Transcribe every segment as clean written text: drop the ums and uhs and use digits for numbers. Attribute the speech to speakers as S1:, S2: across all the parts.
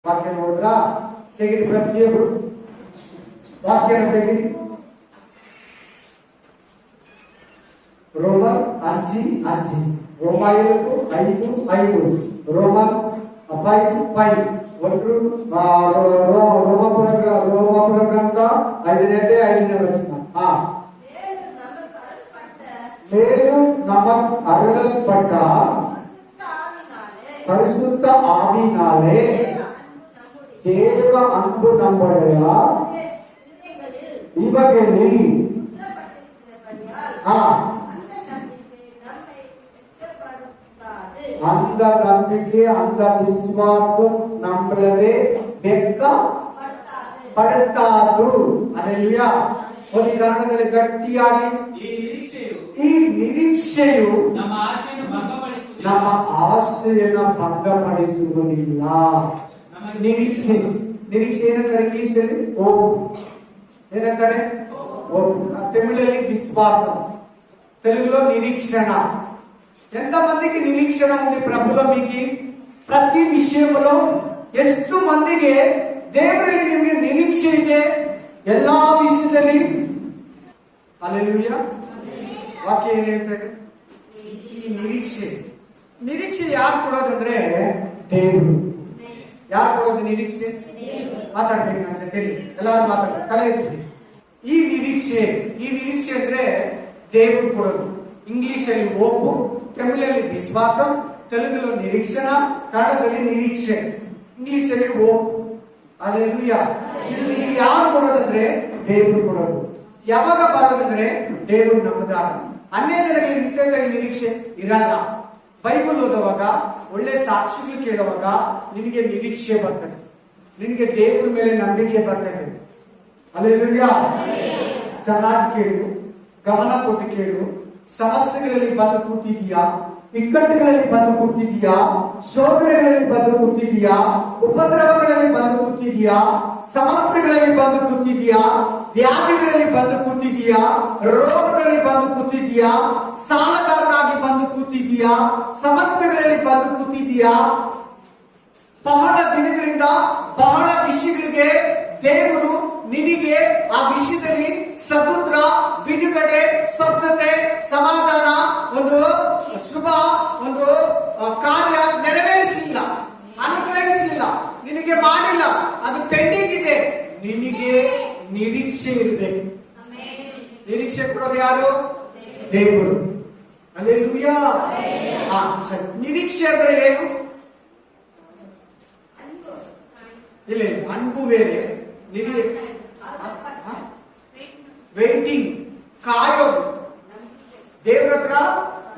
S1: ವಾಕ್ಯ ನೋಡಿದ್ರಾ? ತೆಗಿರಿ ಪ್ರತಿಯೊಬ್ಬರು ವಾಕ್ಯನ ತೆಗಿರಿ. ರೋಮನ್ 5:5, ರೋಮಾಯలకు 5:5, ರೋಮನ್ 5:5. ಒಟ್ಟು ರೋಮಾಪುರ ಗ್ರಂಥ 5ನೇ ವಚನ. மேலும் நமக்கு அருளப்பட்ட பரிசுத்த ஆவியினாலே தேவ அன்பு நம்முடைய இவர்களில் அந்த நம்பிக்கை அந்த விசுவாசம் நம்மளவே வெட்ಕಪಡಿಸದು. ಹಲ್ಲೆಲೂಯಾ. ಒಂದು ಕಾರಣದಲ್ಲಿ ಗಟ್ಟಿಯಾಗಿ ಈ ನಿರೀಕ್ಷೆಯು ನಮ್ಮ ಆಶೆಯನ್ನು ಭಂಗಪಡಿಸುವುದಿಲ್ಲ. ನಿರೀಕ್ಷೆ ಏನಂತಾರೆ ಇಂಗ್ಲಿಷಲ್ಲಿ? ಏನಂತಾರೆ? తమిళಲ್ಲಿ విశ్వాస, తెలుగులో నిరీక్షణ. ఎంతమందికి నిరీక్షణ ఉంది ప్రభులో? మీకు ప్రతి విషయంలో ಎಷ್ಟು ಮಂದಿಗೆ ದೇವರಲ್ಲಿ ನಿಮಗೆ ನಿರೀಕ್ಷೆ ಇದೆ ಎಲ್ಲಾ ವಿಷಯದಲ್ಲಿ? ಹಲ್ಲೆಲೂಯಾ. ವಾಕ್ಯ ಏನ್ ಹೇಳ್ತಾರೆ? ನಿರೀಕ್ಷೆ ಯಾರು ಕೊಡೋದಂದ್ರೆ ದೇವರು. ಯಾರು ಕೊಡೋದು ನಿರೀಕ್ಷೆ? ಮಾತಾಡ್ಬೇಕು ನನ್ನ ಜೊತೆ, ಎಲ್ಲಾರು ಮಾತಾಡ್ಬೇಕು, ತಲೆ ಎತ್ತಿ. ಈ ನಿರೀಕ್ಷೆ ಅಂದ್ರೆ ದೇವರು ಕೊಡೋದು. ಇಂಗ್ಲಿಷಲ್ಲಿ ಹೋಪು, ತಮಿಳಲ್ಲಿ ವಿಶ್ವಾಸ, ತೆಲುಗುలో ನಿರೀಕ್ಷಣ, ಕನ್ನಡದಲ್ಲಿ ನಿರೀಕ್ಷೆ, ಇಂಗ್ಲಿಷಲ್ಲಿ ಹೋಪ್. ಹಲ್ಲೆಲೂಯಾ. ಇದು ಯಾರು ಕೊಡೋದಂದ್ರೆ ದೇವರು ಕೊಡೋದು. ಯಾವಾಗ ಬರೋದಂದ್ರೆ ದೇವರು ನಮ್ಮದಾಗ. ಅನ್ಯ ಜನಗಳಿಗೆ ನಿತ್ಯದಲ್ಲಿ ನಿರೀಕ್ಷೆ ಇರಲ್ಲ. ಬೈಬಲ್ ಓದುವಾಗ, ಒಳ್ಳೆ ಸಾಕ್ಷಿಗಳು ಕೇಳುವಾಗ ನಿನಗೆ ನಿರೀಕ್ಷೆ ಬರ್ತದೆ, ನಿನಗೆ ದೇವರ ಮೇಲೆ ನಂಬಿಕೆ ಬರ್ತದೆ. ಹಲ್ಲೆಲೂಯಾ. ಚೆನ್ನಾಗಿ ಕೇಳು, ಗಮನ ಕೊಟ್ಟು ಕೇಳು. ಸಮಸ್ಯೆಗಳಲ್ಲಿ ಬಂದು ಕೂತಿದೀಯಾ? ಇಕ್ಕಟ್ಟುಗಳಲ್ಲಿ ಬಂದು ಕೂತಿದೀಯಾ? ಶೋಧನೆಗಳಲ್ಲಿ ಬಂದು ಕೂತಿದೀಯಾ? ಉಪದ್ರವಗಳಲ್ಲಿ ಬಂದು ಕೂತಿದೀಯಾ? ಸಮಸ್ಯೆಗಳಲ್ಲಿ ಬಂದು ಕೂತಿದೀಯಾ? ವ್ಯಾಧಿಗಳಲ್ಲಿ ಬಂದು ಕೂತಿದೀಯಾ? ರೋಗದಲ್ಲಿ ಬಂದು ಕೂತಿದೀಯಾ? ಸಾಲಗಾರನಾಗಿ ಬಂದು ಕೂತಿದೀಯಾ? ಸಮಸ್ಯೆಗಳಲ್ಲಿ ಬಂದು ಕೂತಿದೀಯಾ? ಬಹಳ ದಿನಗಳಿಂದ ಬಹಳ ವಿಷಯಗಳಿಗೆ ದೇವರು ನಿನಗೆ ಆ ವಿಷಯದಲ್ಲಿ ಸದುತ್ರ, ಬಿಡುಗಡೆ, ಸ್ವಸ್ಥತೆ, ಸಮಾಧಾನ, ಒಂದು ಶುಭ ಒಂದು ಕಾರ್ಯ ನೆರವೇರಿಸಲಿಲ್ಲ, ಅನುಗ್ರಹಿಸಲಿಲ್ಲ, ನಿನಗೆ ಮಾಡಿಲ್ಲ. ಅದು ಪೆಂಡಿಂಗ್ ಇದೆ. ನಿನಗೆ ನಿರೀಕ್ಷೆ ಇರಬೇಕು. ನಿರೀಕ್ಷೆ ಕೊಡೋದು ಯಾರು? ದೇವರು. ಹಲ್ಲೆಲೂಯಾ. ನಿರೀಕ್ಷೆ ಅಂದ್ರೆ ಏನು? ಇಲ್ಲ, ಅನ್ಬು ಬೇರೆ, ವೇಟಿಂಗ್, ಕಾಯೋದು. ದೇವ್ರ ಹತ್ರ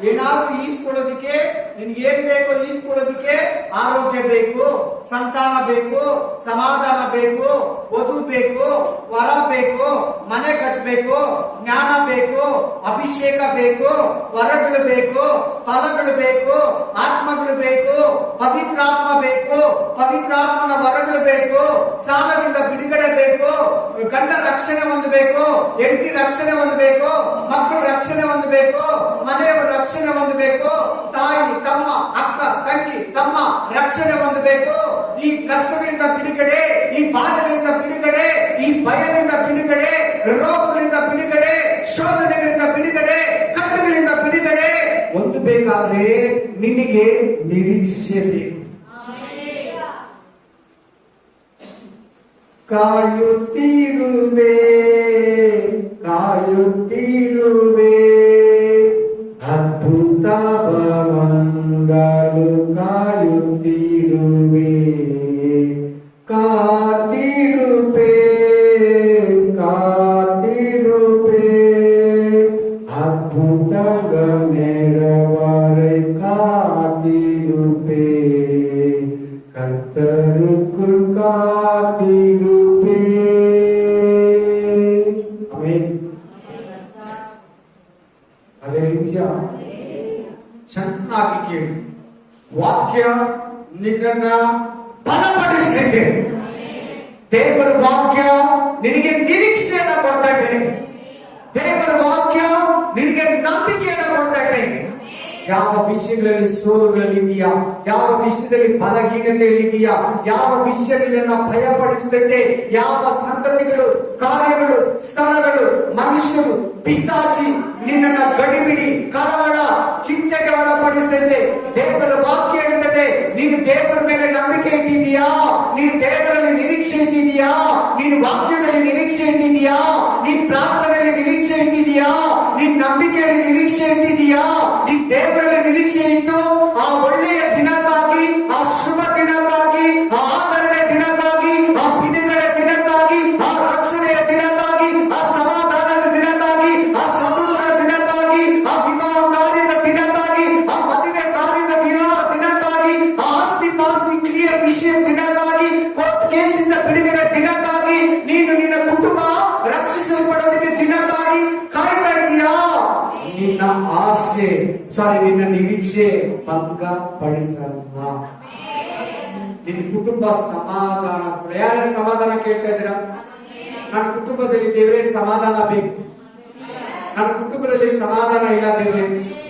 S1: ಏನಾದ್ರೂ ಈಸ್ಕೊಳ್ಳೋದಿಕ್ಕೆ, ನಿನ್ಗೆ ಏನ್ ಬೇಕೋ ಈಸ್ಕೊಳ್ಳೋದಿಕ್ಕೆ ಆರೋಗ್ಯ ಬೇಕು, ಸಂತಾನ ಬೇಕು, ಸಮಾಧಾನ ಬೇಕು, ವಧು ಬೇಕು, ವರ ಬೇಕು, ಮನೆ ಕಟ್ಟಬೇಕು, ಜ್ಞಾನ ಬೇಕು, ಅಭಿಷೇಕ ಬೇಕು, ವರಗಳು ಬೇಕು, ಫಲಗಳು ಬೇಕು, ಆತ್ಮಗಳು ಬೇಕು, ಪವಿತ್ರಾತ್ಮ ಬೇಕು, ಪವಿತ್ರಾತ್ಮನ ವರಗಳು ಬೇಕು, ಸಾಲದಿಂದ ಬಿಡುಗಡೆ ಬೇಕು, ಗಂಡ ರಕ್ಷಣೆ ಹೊಂದಬೇಕು, ಹೆಂಡತಿ ರಕ್ಷಣೆ ಹೊಂದಬೇಕು, ಮಕ್ಕಳು ರಕ್ಷಣೆ ಹೊಂದಬೇಕು, ಮನೆಯವರು ರಕ್ಷಣೆ ಹೊಂದಬೇಕು, ತಾಯಿ, ತಮ್ಮ, ಅಕ್ಕ, ತಂಗಿ, ತಮ್ಮ ರಕ್ಷಣೆ ಹೊಂದಬೇಕು. ಈ ಕಷ್ಟಗಳಿಂದ ಬಿಡುಗಡೆ, ಈ ಬಾಧೆಗಳಿಂದ ಬಿಡುಗಡೆ, ಈ ಭಯದಿಂದ ಬಿಡುಗಡೆ, ರೋಗಗಳಿಂದ ಬಿಡುಗಡೆ, ಶೋಧನೆಗಳಿಂದ ಬಿಡುಗಡೆ, ಕಟ್ಟುಗಳಿಂದ ಬಿಡುಗಡೆ ಹೊಂದಬೇಕಾದ್ರೆ ನಿನಗೆ ನಿರೀಕ್ಷೆ ಬೇಕು. ಕಾಯುತ್ತಿರುವೆ ಅದ್ಭುತ ಬಂದಲು, ಕಾಯುತ್ತಿರುವೆ, ಕಾತಿರುವೆ ಅದ್ಭುತ ನೆರವರೆ, ಕಾತಿರುವೆ ಕರ್ತರುக்குள் ಕಾತಿರುವೆ. ಆಮೆನ್. ಹಲ್ಲೆಲೂಯಾ. ಚೆನ್ನಾಗಿ ಕೇಳಿ. ವಾಕ್ಯ ನಿನ್ನನ್ನ ಬಲಪಡಿಸಿದೆ. ದೇವರ ವಾಕ್ಯ ನಿನಗೆ ನಿರೀಕ್ಷೆಯನ್ನ ಕೊಡ್ತಾ ಇದೆ. ದೇವರ ವಾಕ್ಯ ನಿನಗೆ ನಂಬಿಕೆಯನ್ನ ಕೊಡ್ತಾ ಇದೆ. ಯಾವ ವಿಷಯಗಳಲ್ಲಿ ಸೋಲುಗಳಲ್ಲಿದೆಯಾ, ಯಾವ ವಿಷಯದಲ್ಲಿ ಬಲಹೀನತೆಯಲ್ಲಿದೆಯಾ, ಯಾವ ವಿಷಯದಲ್ಲಿ ಭಯಪಡಿಸದಂತೆ ಯಾವ ಸಂಗತಿಗಳು, ಕಾರ್ಯಗಳು, ಸ್ಥಳಗಳು, ಮನುಷ್ಯರು, ಪಿಶಾಚಿ ನಿನ್ನನ್ನು ಗಡಿಬಿಡಿ, ಕಳವಳ, ಚಿಂತೆಗೆ ಒಳಪಡಿಸದೆ ದೇವರ ವಾಕ್ಯ ಹೇಳುತ್ತದೆ, ನೀನು ದೇವರ ಮೇಲೆ ನಂಬಿಕೆ ಇಟ್ಟಿದೀಯಾ, ನೀನು ದೇವರಲ್ಲಿ ನಿರೀಕ್ಷೆ ಇಟ್ಟಿದೀಯಾ, ನೀನು ವಾಕ್ಯದಲ್ಲಿ ನಿರೀಕ್ಷೆ ಇಟ್ಟಿದೀಯಾ, ನೀನು ಪ್ರಾರ್ಥನೆಯಲ್ಲಿ ನಿರೀಕ್ಷೆ ಇಟ್ಟಿದೀಯಾ, ನೀನ್ ನಂಬಿಕೆಯಲ್ಲಿ ನಿರೀಕ್ಷೆ ಇಟ್ಟಿದೀಯಾ, ನೀನ್ ದೇವರಲ್ಲಿ ನಿರೀಕ್ಷೆ ಇಟ್ಟು ಆ ಒಳ್ಳೆಯ ದಿನಕ್ಕಾಗಿ, ಆ ಶುಭ ದಿನಕ್ಕಾಗಿ, ಆ ಆದರಣೆ ದಿನಕ್ಕಾಗಿ, ಆ ಬಿಡುಗಡೆ ದಿನಕ್ಕಾಗಿ, ಆ ರಕ್ಷಣೆಯ ದಿನಕ್ಕಾಗಿ, ಆ ಸಮಾಧಾನದ ದಿನಕ್ಕಾಗಿ, ಆ ಸಮೂಹದ ದಿನಕ್ಕಾಗಿ, ಆ ವಿವಾಹ ಕಾರ್ಯದ ದಿನಕ್ಕಾಗಿ, ಆ ಮದುವೆ ಕಾರ್ಯದ ವಿವಾಹ ದಿನಕ್ಕಾಗಿ, ಆ ಆಸ್ತಿ ಪಾಸ್ತಿ ಕ್ಲಿಯರ್ ವಿಷಯ ದಿನಕ್ಕಾಗಿ, ಕೋರ್ಟ್ ಕೇಸಿಂದ ಬಿಡುಗಡೆ ದಿನಕ್ಕಾಗಿ, ನೀನು ನಿನ್ನ ಕುಟುಂಬ ರಕ್ಷಿಸಲ್ಪಡೋದಕ್ಕೆ ದಿನಕ್ಕಾಗಿ ಕಾಯ್ತಾ ಇದೀಯಾ? ನಿನ್ನ ಆಸೆ ನಿನ್ನ ನಿರೀಕ್ಷೆ ಭಂಗ ಪಡಿಸಲ್ಲ. ನಿನ್ನ ಕುಟುಂಬ ಸಮಾಧಾನ, ಯಾರ್ಯಾರು ಸಮಾಧಾನ ಕೇಳ್ತಾ ಇದ್ದೀರಾ? ನನ್ನ ಕುಟುಂಬದಲ್ಲಿ ದೇವರೇ ಸಮಾಧಾನ ಬೇಕು, ನನ್ನ ಕುಟುಂಬದಲ್ಲಿ ಸಮಾಧಾನ ಇಲ್ಲ ದೇವ್ರೆ,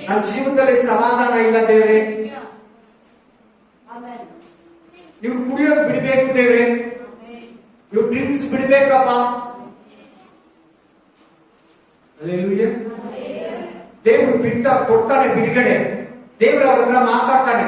S1: ನನ್ನ ಜೀವನದಲ್ಲಿ ಸಮಾಧಾನ ಇಲ್ಲ ದೇವ್ರೆ, ನೀವು ಕುಡಿಯೋದು ಬಿಡ್ಬೇಕು ದೇವ್ರೆ, ನೀವು ಡ್ರಿಂಕ್ಸ್ ಬಿಡ್ಬೇಕಪ್ಪ. ಹಲ್ಲೆಲೂಯಾ. ದೇವರು ಬಿಡ್ತಾ ಕೊಡ್ತಾನೆ ಬಿಡುಗಡೆ. ದೇವರು ಅವ್ರ ಹತ್ರ ಮಾತಾಡ್ತಾನೆ,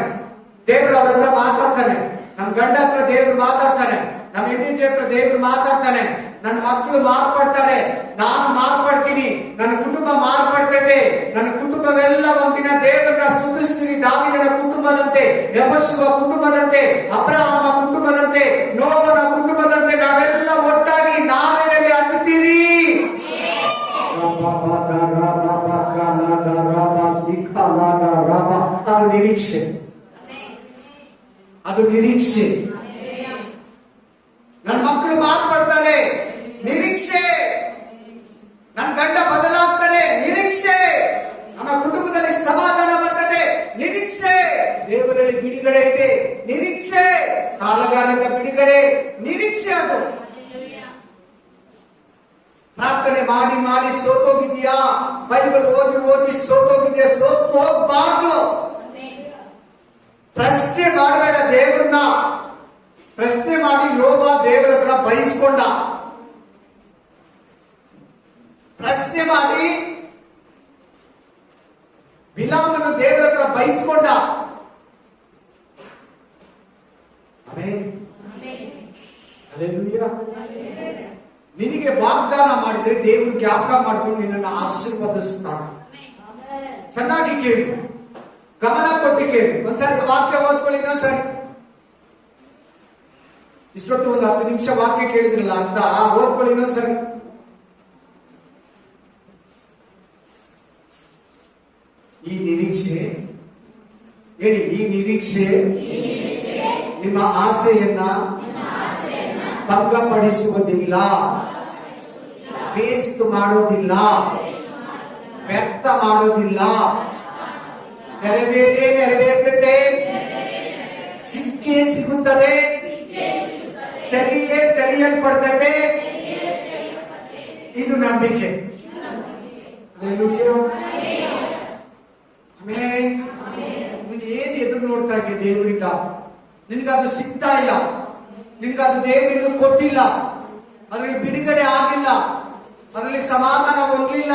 S1: ದೇವರು ಅವ್ರ ಹತ್ರ ಮಾತಾಡ್ತಾನೆ, ನಮ್ ಗಂಡ ಹತ್ರ ದೇವ್ರು ಮಾತಾಡ್ತಾನೆ, ನಮ್ಮ ಹೆಂಡತಿ ಹತ್ರ ದೇವ್ರು ಮಾತಾಡ್ತಾನೆ, ನನ್ನ ಮಕ್ಕಳು ಮಾರ್ಪಡ್ತಾರೆ, ನಾನು ಮಾರ್ಪಡ್ತೀನಿ, ನನ್ನ ಕುಟುಂಬ ಮಾರ್ಪಡ್ತೈತೆ, ನನ್ನ ಕುಟುಂಬವೆಲ್ಲ ಒಂದಿನ ದೇವರನ್ನ ಸ್ತುತಿಸ್ತೀನಿ. ದಾವೀದನ ಕುಟುಂಬದಂತೆ, ಯೆಹೋಶುವ ಕುಟುಂಬದಂತೆ, ಅಬ್ರಹಾಮ ಕುಟುಂಬದಂತೆ, ನೋಹನ ಕುಟುಂಬದಂತೆ ನಾವೆಲ್ಲ ಒಟ್ಟಾಗಿ ನಾವೆಯಲ್ಲಿ ಹತ್ತುತ್ತೀರಿ. ಅದು ನಿರೀಕ್ಷೆ, ಅದು ನಿರೀಕ್ಷೆ. ನನ್ನ ಮಕ್ಕಳು ಮಾರ್ಪಡ್ತಾರೆ, ನಿರೀಕ್ಷೆ. ನನ್ನ ಗಂಡ ಬದಲಾಗ್ತಾನೆ, ನಿರೀಕ್ಷೆ. ನನ್ನ ಕುಟುಂಬದಲ್ಲಿ ಸಮಾಧಾನ ಬರ್ತದೆ, ನಿರೀಕ್ಷೆ. ದೇವರಲ್ಲಿ ಬಿಡುಗಡೆ ಇದೆ, ನಿರೀಕ್ಷೆ. ಸಾಲಗಾರರಿಂದ ಬಿಡುಗಡೆ, ನಿರೀಕ್ಷೆ. ಅದು ಪ್ರಾರ್ಥನೆ ಮಾಡಿ ಮಾಡಿ ಸೋತೋಗಿದೆಯಾ? ಬೈಬಲ್ ಓದಿ ಓದಿ ಸೋತೋಗಿದೆಯಾ? ಹೋಗ್ಬಾರ್ದು. ಪ್ರಶ್ನೆ ಮಾಡಬೇಡ ದೇವರನ್ನ. ಪ್ರಶ್ನೆ ಮಾಡಿ ಯೋಬ ದೇವರ ಹತ್ರ ಬಯಸ್ಕೊಂಡ. ಪ್ರಶ್ನೆ ಮಾಡಿ ಬಿಲಾಮನು ದೇವರ ಹತ್ರ ಬಯಸ್ಕೊಂಡ. ನಿನಗೆ ವಾಗ್ದಾನ ಮಾಡಿದ್ರೆ ದೇವರು ಜ್ಞಾಪಕ ಮಾಡ್ಕೊಂಡು ನಿನ್ನನ್ನು ಆಶೀರ್ವದಿಸ್ತಾನೆ. ಚೆನ್ನಾಗಿ ಕೇಳಿ, ಗಮನ ಕೊಟ್ಟು ಕೇಳಿ. ಒಂದ್ಸಾರಿ ವಾಕ್ಯ ಓದ್ಕೊಳ್ಳಿ, ಇನ್ನೊಂದ್ಸಾರಿ. ಇಷ್ಟೊತ್ತು ಒಂದು 10 ನಿಮಿಷ ವಾಕ್ಯ ಕೇಳಿದ್ರಲ್ಲ ಅಂತ ಓದ್ಕೊಳ್ಳಿ ಇನ್ನೊಂದ್ಸರಿ. ಈ ನಿರೀಕ್ಷೆ ಹೇಳಿ, ಈ ನಿರೀಕ್ಷೆ ನಿಮ್ಮ ಆಸೆಯನ್ನ ಭಂಗಪಡಿಸುವುದಿಲ್ಲ, ವೇಸ್ಟ್ ಮಾಡೋದಿಲ್ಲ, ವ್ಯರ್ಥ ಮಾಡೋದಿಲ್ಲ. ನೆರವೇರ್ತದೆ, ಸಿಕ್ಕೇ ಸಿಗುತ್ತದೆ, ತೆರೆಯಲ್ಪಡ್ತದೆ. ಇದು ನಂಬಿಕೆ. ಏನ್ ಎದುರು ನೋಡ್ತಾ ಇದ್ದೆ ದೇವರಿಂದ? ನಿನಗದು ಸಿಗ್ತಾ ಇಲ್ಲ, ನಿನಗದು ದೇವರಿಂದ ಕೊಟ್ಟಿಲ್ಲ, ಅದರಲ್ಲಿ ಬಿಡುಗಡೆ ಆಗಿಲ್ಲ, ಅದರಲ್ಲಿ ಸಮಾಧಾನ ಹೊಂದಲಿಲ್ಲ.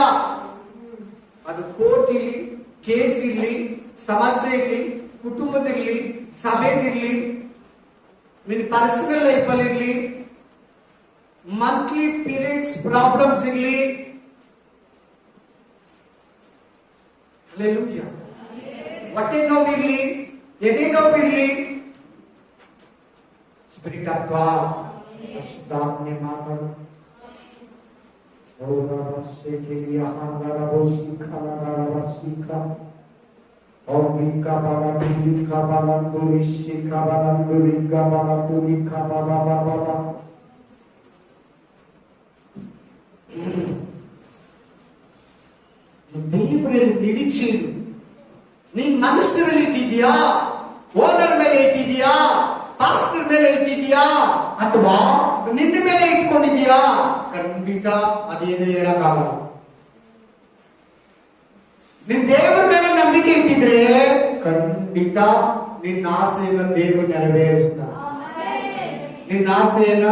S1: ಅದು ಕೋರ್ಟ್ ಇರ್ಲಿ, ಕೇಸ್ ಇರ್ಲಿ, ಸಮಸ್ಯೆ ಇರ್ಲಿ, ಕುಟುಂಬದಿರ್ಲಿ, ಸಭೆದಿರ್ಲಿ, ನಿನ್ನ ಪರ್ಸನಲ್ ಲೈಫ್ ಅಲ್ಲಿ ಇರ್ಲಿ, ಮಂತ್ಲಿ ಪೀರಿಯಡ್ಸ್ ಪ್ರಾಬ್ಲಮ್ಸ್ ಇರ್ಲಿ, ಹೊಟ್ಟೆ ನೋವಿರ್ಲಿ, ಎದೆ ನೋವಿರ್ಲಿ, ಸ್ಪಿರಿಟ್ ಆಫ್ ಗಾಡ್ ಪರಿಶುದ್ಧಾತ್ಮನೆ ಮಾತಾಡು. ದೇವರಲ್ಲಿ ನಿರೀಕ್ಷೆ. ನೀನ್ ಮನುಷ್ಯರಲ್ಲಿ ಇಟ್ಟಿದ್ಯಾ? ಓನರ್ ಮೇಲೆ ಇಟ್ಟಿದ್ಯಾ? ಪಾಸ್ಟರ್ ಮೇಲೆ ಇಟ್ಟಿದ್ಯಾ? ಅಥವಾ ನಿನ್ನ ಮೇಲೆ ಇಟ್ಕೊಂಡಿದ್ಯಾ? ಖಂಡಿತ ಅದೇನು ಹೇಳಕ್ಕಾಗಲ್ಲ. ನಿನ್ ದೇವರ ಮೇಲೆ ನಂಬಿಕೆ ನಂಬಿಕೆ ಇಟ್ಟಿದ್ರೆ ಖಂಡಿತ ನಿನ್ನ ಆಸೆಯನ್ನು ದೇವರು ನೆರವೇರಿಸ್ತಾನೆ. ನಿನ್ನ ಆಸೆಯನ್ನ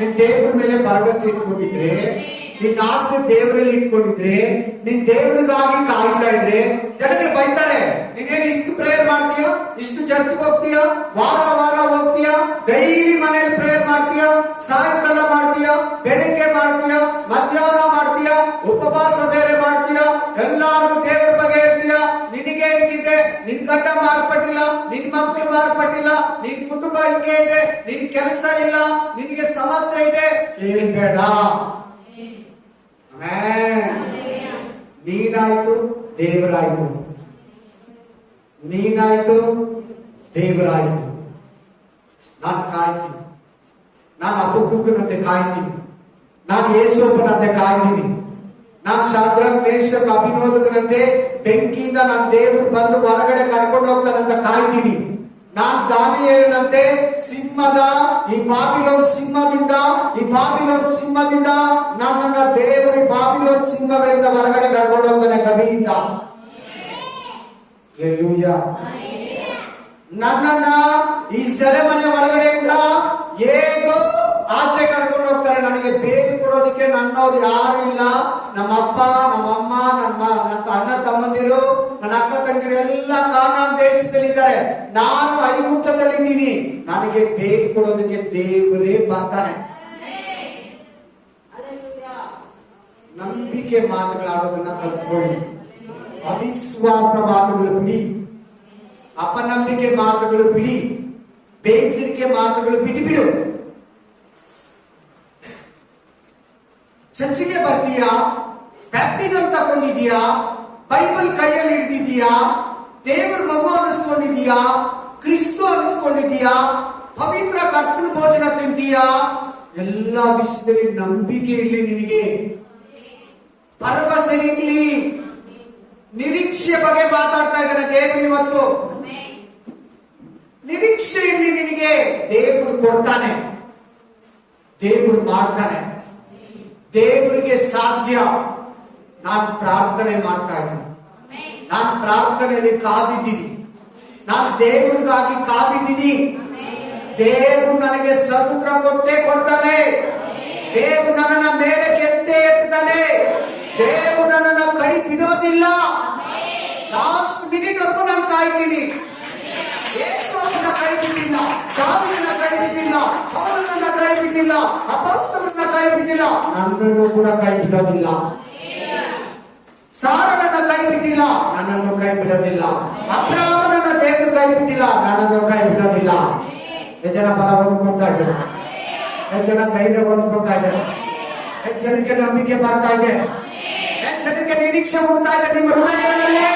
S1: ನಿನ್ ದೇವ್ರ ಮೇಲೆ ಭರವಸೆ ಇಟ್ಕೊಂಡಿದ್ರೆ, ನಿನ್ನ ಆಸೆ ದೇವರಲ್ಲಿ ಇಟ್ಕೊಂಡಿದ್ರೆ, ನೀನ್ ದೇವ್ರಿಗಾಗಿ ಕಾಯ್ತಾ ಇದ್ರೆ, ಜನಕ್ಕೆ ಬೈತಾರೆ. ನೀನೇನು ಇಷ್ಟು ಪ್ರೇಯರ್ ಮಾಡ್ತೀಯ, ಇಷ್ಟು ಚರ್ಚ್ಗೆ ಹೋಗ್ತೀಯ, ವಾರ ವಾರ ಹೋಗ್ತೀಯ, ಡೈಲಿ ಮನೇಲಿ ಪ್ರೇಯರ್ ಮಾಡ್ತೀಯ, ಸಾಯಂಕಾಲ ಮಾಡ್ತೀಯ, ಬೆಳಿಗ್ಗೆ ಮಾಡ್ತೀಯ, ಮಧ್ಯಾಹ್ನ ಮಾಡ್ತೀಯ, ಉಪವಾಸ ಬೇರೆ ಮಾಡ್ತೀಯ, ಎಲ್ಲಾರ್ಗು ದೇವ್ರ ಬಗ್ಗೆ ಹೇಳ್ತೀಯ. ನಿನಗೆ ಹೆಂಗಿದೆ, ನಿನ್ ಗಂಡ ಮಾರ್ಪಟ್ಟಿಲ್ಲ, ನಿನ್ ಮಕ್ಕಳು ಮಾರ್ಪಟ್ಟಿಲ್ಲ, ನಿನ್ ಕುಟುಂಬ ಹಿಂಗೆ ಇದೆ, ನಿನ್ ಕೆಲಸ ಇಲ್ಲ, ನಿನಗೆ ಸಮಸ್ಯೆ ಇದೆ, ಕೇಳ್ಬೇಡ. ನೀನಾಯ್ತು ದೇವರಾಯ್ತು, ನೀನಾಯ್ತು ದೇವರಾಯ್ತು. ನಾನು ಕಾಯ್ತೀನಿ, ನಾನು ಅಪಕುಕ್ಕನಂತೆ ಕಾಯ್ತೀನಿ, ನಾನು ಯೇಸೋಪನಂತೆ ಕಾಯ್ತೀನಿ, ನಾನು ಶಾದ್ರಕ್ ಮೇಷಕ್ ಅಭಿನೋದಕನಂತೆ ಬೆಂಕಿಯಿಂದ ನಾನು ದೇವರು ಬಂದು ಹೊರಗಡೆ ಕರ್ಕೊಂಡು ಹೋಗ್ತಾನಂತ ಕಾಯ್ತೀನಿ. ನಾನ್ ದಾನಿಯೇಲನಂತೆ ಸಿಂಹದ ಈ ಬಾಬಿಲೋನ್ ಸಿಂಹದಿಂದ ನನ್ನನ್ನ ದೇವರು ಬಾಬಿಲೋನ್ ಸಿಂಹಗಳಿಂದ ಹೊರಗಡೆ ಕರ್ಕೊಂಡು ಹೋಗ್ತಾನೆ ಕವಿಯಿಂದ. ನನ್ನನ್ನ ಈ ಸೆರೆಮನೆ ಒಳಗಡೆಯಿಂದ ಹೇಗೋ ಆಚೆ ಕರ್ಕೊಂಡು ಹೋಗ್ತಾರೆ. ನನಗೆ ಬೇರು ಕೊಡೋದಕ್ಕೆ ನನ್ನವ್ರು ಯಾರು ಇಲ್ಲ. ನಮ್ಮ ಅಪ್ಪ, ನಮ್ಮ ಅಮ್ಮ, ನನ್ನ ಅಣ್ಣ ತಮ್ಮಂದಿರು, ನನ್ನ ಅಕ್ಕ ತಂಗಿರು ಎಲ್ಲ ಕಾನಾನ್ ದೇಶದಲ್ಲಿ ಇದ್ದಾರೆ. ನಾನು ಐಗುಪ್ತದಲ್ಲಿದ್ದೀನಿ. ನನಗೆ ಬೇರು ಕೊಡೋದಕ್ಕೆ ದೇವರೇ ಬರ್ತಾನೆ. ನಂಬಿಕೆ ಮಾತುಗಳಾಡೋದನ್ನ ಕಲ್ತ್ಕೊಳ್ಳಿ. ಅವಿಶ್ವಾಸ ಮಾತುಗಳು ಬಿಡಿ, ಅಪನಂಬಿಕೆ ಮಾತುಗಳು ಬಿಡಿ, ಬೇಸರಿಕೆ ಮಾತುಗಳು ಬಿಡು. ಚರ್ಚಿಗೆ ಬರ್ತೀಯಾ, ಬ್ಯಾಪ್ಟಿಸಮ್ ತಗೊಂಡಿದೀಯಾ, ಬೈಬಲ್ ಕೈಯಲ್ಲಿ ಹಿಡಿದಿದೀಯಾ, ದೇವರ ಮಗು ಅನಿಸ್ಕೊಂಡಿದೀಯಾ, ಕ್ರಿಸ್ತು ಅನಿಸ್ಕೊಂಡಿದೀಯಾ, ಪವಿತ್ರ ಕರ್ತನ ಭೋಜನ ತಿಂತೀಯಾ, ಎಲ್ಲಾ ವಿಷಯದಲ್ಲಿ ನಂಬಿಕೆ ಇರ್ಲಿ, ನಿನಗೆ ಭರವಸೆ ಇರ್ಲಿ, ನಿರೀಕ್ಷೆ ಬಗ್ಗೆ ಮಾತಾಡ್ತಾ ಇದ್ದಾನೆ ದೇವರು ಇವತ್ತು. ನಿರೀಕ್ಷೆ ಇರ್ಲಿ ನಿನಗೆ. ದೇವರು ಕೊಡ್ತಾನೆ, ದೇವರು ಮಾಡ್ತಾನೆ, ದೇವರಿಗೆ ಸಾಧ್ಯ. ನಾನು ಪ್ರಾರ್ಥನೆ ಮಾಡ್ತಾ ಇದ್ದೀನಿ, ನಾನು ಪ್ರಾರ್ಥನೆಯಲ್ಲಿ ಕಾದಿದ್ದೀನಿ, ನಾನು ದೇವರಿಗಾಗಿ ಕಾದಿದ್ದೀನಿ. ದೇವರು ನನಗೆ ಸದುತ್ರ ಕೊಡ್ತಾನೆ. ದೇವರು ನನ್ನನ್ನ ಮೇಲೆ ಎತ್ತಾನೆ. ದೇವರು ನನ್ನನ್ನ ಕೈ ಬಿಡೋದಿಲ್ಲ. ಲಾಸ್ಟ್ ಮಿನಿಟ್ ವರೆಗೂ ನಾನು ಕಾಯ್ತೀನಿ. ಯೇಸುವನ್ನ ಕೈ ಬಿಟ್ಟಿಲ್ಲ, ದಾವೀದನ ಕೈ ಬಿಟ್ಟಿಲ್ಲ, ಪೌಲನನ್ನ ಕೈ ಬಿಟ್ಟಿಲ್ಲ, ಅಪೊಸ್ತಲರನ್ನ ಕೈ ಬಿಟ್ಟಿಲ್ಲ, ನನ್ನನ್ನು ಕೂಡ ಕೈ ಬಿಡೋದಿಲ್ಲ. ಸಾರನನ್ನ ಕೈ ಬಿಟ್ಟಿಲ್ಲ, ನನ್ನನ್ನು ಕೈ ಬಿಡೋದಿಲ್ಲ. ಅಬ್ರಹಾಮನನ್ನ ದೇವರು ಕೈ ಬಿಟ್ಟಿಲ್ಲ, ನನ್ನನ್ನು ಕೈ ಬಿಡೋದಿಲ್ಲ. ಎಷ್ಟು ಜನ ಬಲವನ್ನು ಕೊಡ್ತಾ ಇದ್ದಾರೆ, ಎಷ್ಟು ಜನ ಧೈರ್ಯವನ್ನು ಕೊಡ್ತಾ ಇದ್ದಾರೆ, ಎಷ್ಟು ಜನಕ್ಕೆ ನಂಬಿಕೆ ಬರ್ತಾ ಇದೆ, ಎಷ್ಟು ಜನಕ್ಕೆ ನಿರೀಕ್ಷೆ ಹೋಗ್ತಾ ಇದೆ ನಿಮ್ಮ ಹೃದಯಗಳಲ್ಲಿ.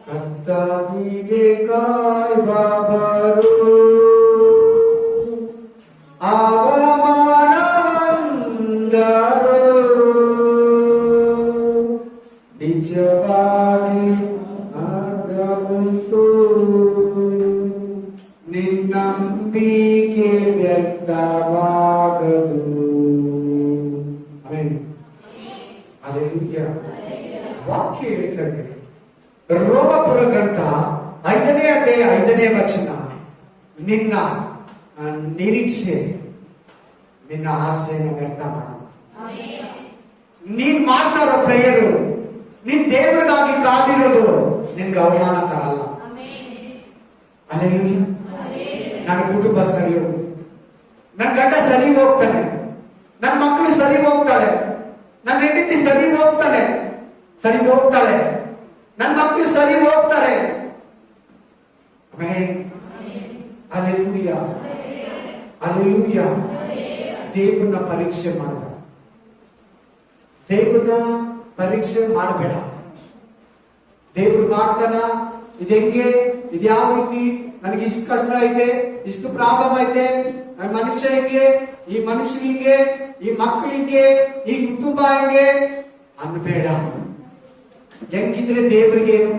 S1: ಕರ್ತನಿಗೆ ಕಾಯ್ಬವರು ಅವಮಾನವಂದರು ನಿಜವಾಗಿ ಅಡ್ಡವುಂಟು, ನಿನ್ನಂಬಿಕೆ ವ್ಯಕ್ತವಾಗದು. ಆಮೆನ್. ಹಲ್ಲೆಲೂಯಾ. ವಾಕ್ಯ ಹೇಳ್ತಾ ಇದ್ದೇನೆ. ರೋಮಪುರ ಗ್ರಂಥ 5ನೇ ಅಧ್ಯಾಯ 5ನೇ ವಚನ. ನಿನ್ನ ನಿರೀಕ್ಷೆ, ನಿನ್ನ ಆಸೆಯನ್ನು ವ್ಯಕ್ತ ಮಾಡ. ನೀನ್ ಮಾಡ್ತಾ ಇರೋ ಪ್ರೇಯರು, ನೀನ್ ದೇವರಿಗಾಗಿ ಕಾದಿರೋದು ನಿನ್ಗೆ ಅವಮಾನ ತರಲ್ಲ. ಹಲ್ಲೆಲೂಯಾ. ನನ್ನ ಕುಟುಂಬ ಸರಿ ಹೋಗ್ತದೆ, ನನ್ನ ಗಂಡ ಸರಿ ಹೋಗ್ತಾನೆ, ನನ್ನ ಮಕ್ಕಳು ಸರಿ ಹೋಗ್ತಾಳೆ, ನನ್ನ ಹೆಂಡತಿ ಸರಿ ಹೋಗ್ತಾಳೆ, ನನ್ನ ಮಕ್ಕಳು ಸರಿ ಹೋಗ್ತಾರೆ. Hallelujah, hallelujah. ದೇವರನ್ನ ಪರೀಕ್ಷೆ ಮಾಡಬೇಡ, ದೇವರನ್ನ ಪರೀಕ್ಷೆ ಮಾಡಬೇಡ. ದೇವ್ರು ಮಾಡ್ತಾನ, ಇದು ಹೆಂಗೆ, ಇದು ಯಾವ ರೀತಿ, ನನಗೆ ಇಷ್ಟು ಕಷ್ಟ ಐತೆ, ಇಷ್ಟು ಪ್ರಾಬ್ಲಮ್ ಐತೆ, ನನ್ನ ಮನುಷ್ಯ ಹೆಂಗೆ, ಈ ಮನುಷ್ಯ ಹಿಂಗೆ, ಈ ಮಕ್ಕಳು ಹಿಂಗೆ, ಈ ಕುಟುಂಬ ಹೆಂಗೆ ಅನ್ಬೇಡ. ಹೆಂಗಿದ್ರೆ ದೇವರಿಗೇನು?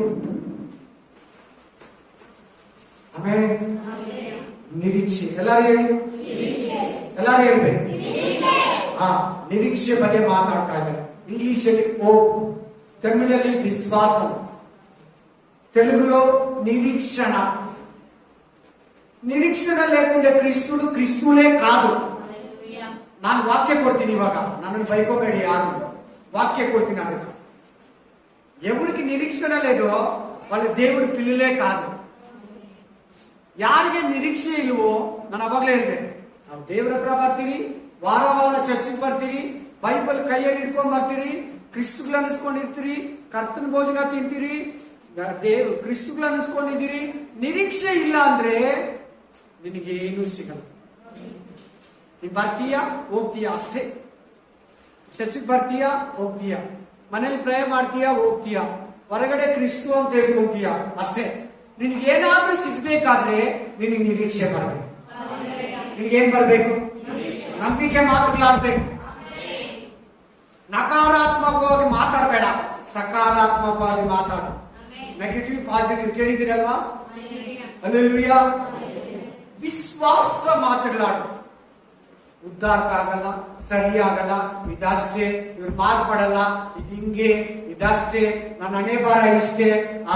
S1: ಆಮೇಲೆ ನಿರೀಕ್ಷೆ. ಎಲ್ಲಾರು ಹೇಳಿ, ಎಲ್ಲಾರು ಹೇಳ್ಬೇಕು. ನಿರೀಕ್ಷೆ ಬಗ್ಗೆ ಮಾತಾಡ್ತಾ ಇದ್ದಾರೆ. ఇంగ్లీషಲ್ಲಿ ఓప్, తమిళಲ್ಲಿ విశ్వాసం, తెలుగులో నిరీక్షణ. నిరీక్షణ లేకుండా క్రిస్తులే కాదు. ನಾನು ವಾಕ್ಯ ಕೊಡ್ತೀನಿ ಇವಾಗ, ನನ್ನನ್ನು ಬೈಕೋಬೇಡಿ ಯಾರು. వాక్య ಕೊಡ್ತೀನಿ. ಅದಕ್ಕೆ ఎవరికి నిరీక్షణ లేదో వాళ్ళు దేవుడి పిల్లలే కాదు. ಯಾರಿಗೆ ನಿರೀಕ್ಷೆ ಇಲ್ವೋ, ನಾನು ಅವಾಗಲೇ ಹೇಳಿದೆ, ನಾವು ದೇವರ ಹತ್ರ ಬರ್ತೀರಿ, ವಾರ ವಾರ ಚರ್ಚಿಗೆ ಬರ್ತೀರಿ, ಬೈಬಲ್ ಕೈಯಲ್ಲಿ ಹಿಡ್ಕೊಂಡ್ ಬರ್ತೀರಿ, ಕ್ರಿಸ್ತುಗಳು ಅನಿಸ್ಕೊಂಡಿರ್ತೀರಿ, ಕರ್ತನ ಭೋಜನ ತಿಂತೀರಿ, ದೇವ್ರು ಕ್ರಿಸ್ತುಗಳು ಅನಿಸ್ಕೊಂಡಿದ್ದೀರಿ. ನಿರೀಕ್ಷೆ ಇಲ್ಲ ಅಂದ್ರೆ ನಿನಗೇನು ಸಿಗಲ್ಲ. ನೀನ್ ಬರ್ತೀಯಾ, ಹೋಗ್ತೀಯಾ ಅಷ್ಟೇ. ಚರ್ಚಿಗೆ ಬರ್ತೀಯಾ, ಹೋಗ್ತೀಯಾ. ಮನೇಲಿ ಪ್ರೇ ಮಾಡ್ತೀಯಾ, ಹೋಗ್ತೀಯಾ. ಹೊರಗಡೆ ಕ್ರಿಸ್ತು ಅಂತ ಹೇಳ್ಕೊಂತೀಯಾ ಅಷ್ಟೇ. ನಿನಗೇನಾದ್ರೂ ಸಿಗ್ಬೇಕಾದ್ರೆ ನಿನಗೆ ನಿರೀಕ್ಷೆ ಬರಬೇಕು. ನಿನಗೇನ್ ಬರ್ಬೇಕು? ನಂಬಿಕೆ ಮಾತುಗಳಾಡ್ಬೇಕು. ನಕಾರಾತ್ಮಕವಾಗಿ ಮಾತಾಡಬೇಡ, ಸಕಾರಾತ್ಮಕವಾಗಿ ಮಾತಾಡು. ನೆಗೆಟಿವ್ ಪಾಸಿಟಿವ್ ಕೇಳಿದಿರಲ್ವಾ? ಹಲ್ಲೆಲೂಯಾ. ವಿಶ್ವಾಸ ಮಾತುಗಳಾಡು. ಉದ್ಧಾರಕ್ಕಾಗಲ್ಲ, ಸರಿಯಾಗಲ್ಲ, ಇದಷ್ಟೇ, ಇವ್ರು ಮಾರ್ಪಡಲ್ಲ, ಇದು ಹಿಂಗೆ, ಇದಷ್ಟೇ, ನನ್ನ ಹಣೆ ಬಾರ ಇಷ್ಟೇ,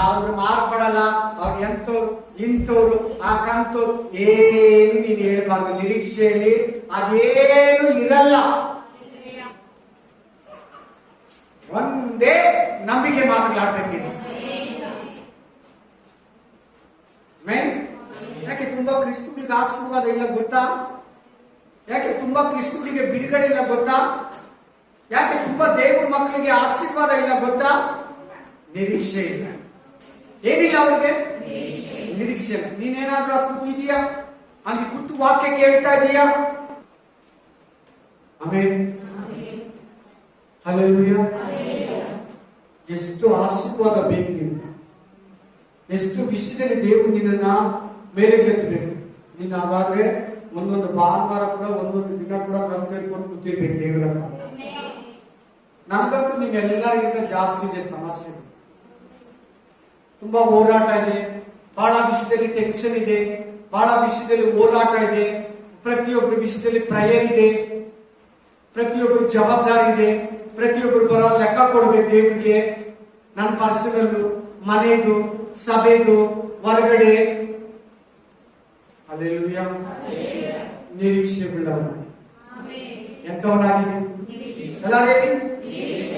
S1: ಅವ್ರು ಮಾರ್ಪಡಲ್ಲ, ಅವ್ರು ಎಂತವ್ರು ಇಂಥವ್ರು ಆ ಕಂತವ್ರು, ಏನು ನೀನು ಹೇಳ್ಬಾರ್ದು. ನಿರೀಕ್ಷೆಯಲ್ಲಿ ಅದೇನು ಇರಲ್ಲ. ಒಂದೇ ನಂಬಿಕೆ ಮಾತುಗಳಾಡ್ಬೇಕು ನೀನು. ಮೇನ್ ಯಾಕೆ ತುಂಬಾ ಕ್ರಿಸ್ತುಗಳಿಗೆ ಆಶೀರ್ವಾದ ಇಲ್ಲ ಗೊತ್ತಾ? ಯಾಕೆ ತುಂಬಾ ಕ್ರಿಸ್ತುಗಳಿಗೆ ಬಿಡುಗಡೆ ಇಲ್ಲ ಗೊತ್ತಾ? ಯಾಕೆ ತುಂಬಾ ದೇವ್ರ ಮಕ್ಕಳಿಗೆ ಆಶೀರ್ವಾದ ಇಲ್ಲ ಗೊತ್ತಾ? ನಿರೀಕ್ಷೆ ಇಲ್ಲ. ಏನಿಲ್ಲ ಅವ್ರಿಗೆ? ನಿರೀಕ್ಷೆ ಇಲ್ಲ. ನೀನೇನಾದ್ರೂ ಕೂತಿದೀಯಾ, ಅಲ್ಲಿ ಕೂತು ವಾಕ್ಯ ಕೇಳ್ತಾ ಇದೀಯಾ? ಆಮೇನ್, ಹಲ್ಲೆಲೂಯಾ. ಎಷ್ಟು ಆಶೀರ್ವಾದ ಬೇಕು ನಿಮ್ಗೆ, ಎಷ್ಟು ವಿಷಯದಲ್ಲಿ ದೇವರು ನಿನ್ನನ್ನ ಮೇಲೆ ಕೆತ್ತಬೇಕು. ನೀನು ಹಾಗಾದ್ರೆ ಒಂದೊಂದು ಭಾನುವಾರ ಕೂಡ, ಒಂದೊಂದು ದಿನ ಕೂಡ ಕಲ್ತ್ಕೊಂಡು ಕೂತಿರ್ಬೇಕು ದೇವರ. ನನ್ಗಂತೂ ನಿಮ್ಮೆಲ್ಲರಿಗಿಂತ ಜಾಸ್ತಿ ಇದೆ ಸಮಸ್ಯೆ. ತುಂಬಾ ಹೋರಾಟ ಇದೆ, ಬಹಳ ವಿಷಯದಲ್ಲಿ ಟೆನ್ಷನ್ ಇದೆ, ಬಹಳ ವಿಷಯದಲ್ಲಿ ಹೋರಾಟ ಇದೆ, ಪ್ರತಿಯೊಬ್ಬರ ವಿಷಯದಲ್ಲಿ ಪ್ರಯರ್ ಇದೆ, ಪ್ರತಿಯೊಬ್ಬರು ಜವಾಬ್ದಾರಿ ಇದೆ, ಪ್ರತಿಯೊಬ್ಬರು ಬರೋ ಲೆಕ್ಕ ಕೊಡ್ಬೇಕು ದೇವರಿಗೆ. ನನ್ನ ಪರ್ಸನಲ್, ಮನೆದು, ಸಭೆದು, ಹೊರಗಡೆ. ಹಲ್ಲೆಲೂಯಾ. ನಿರೀಕ್ಷೆ ಉಳ್ಳವನ ಎಂತವನಾಗಿದೆ? ಎಲ್ಲ ಹೇಳಿ.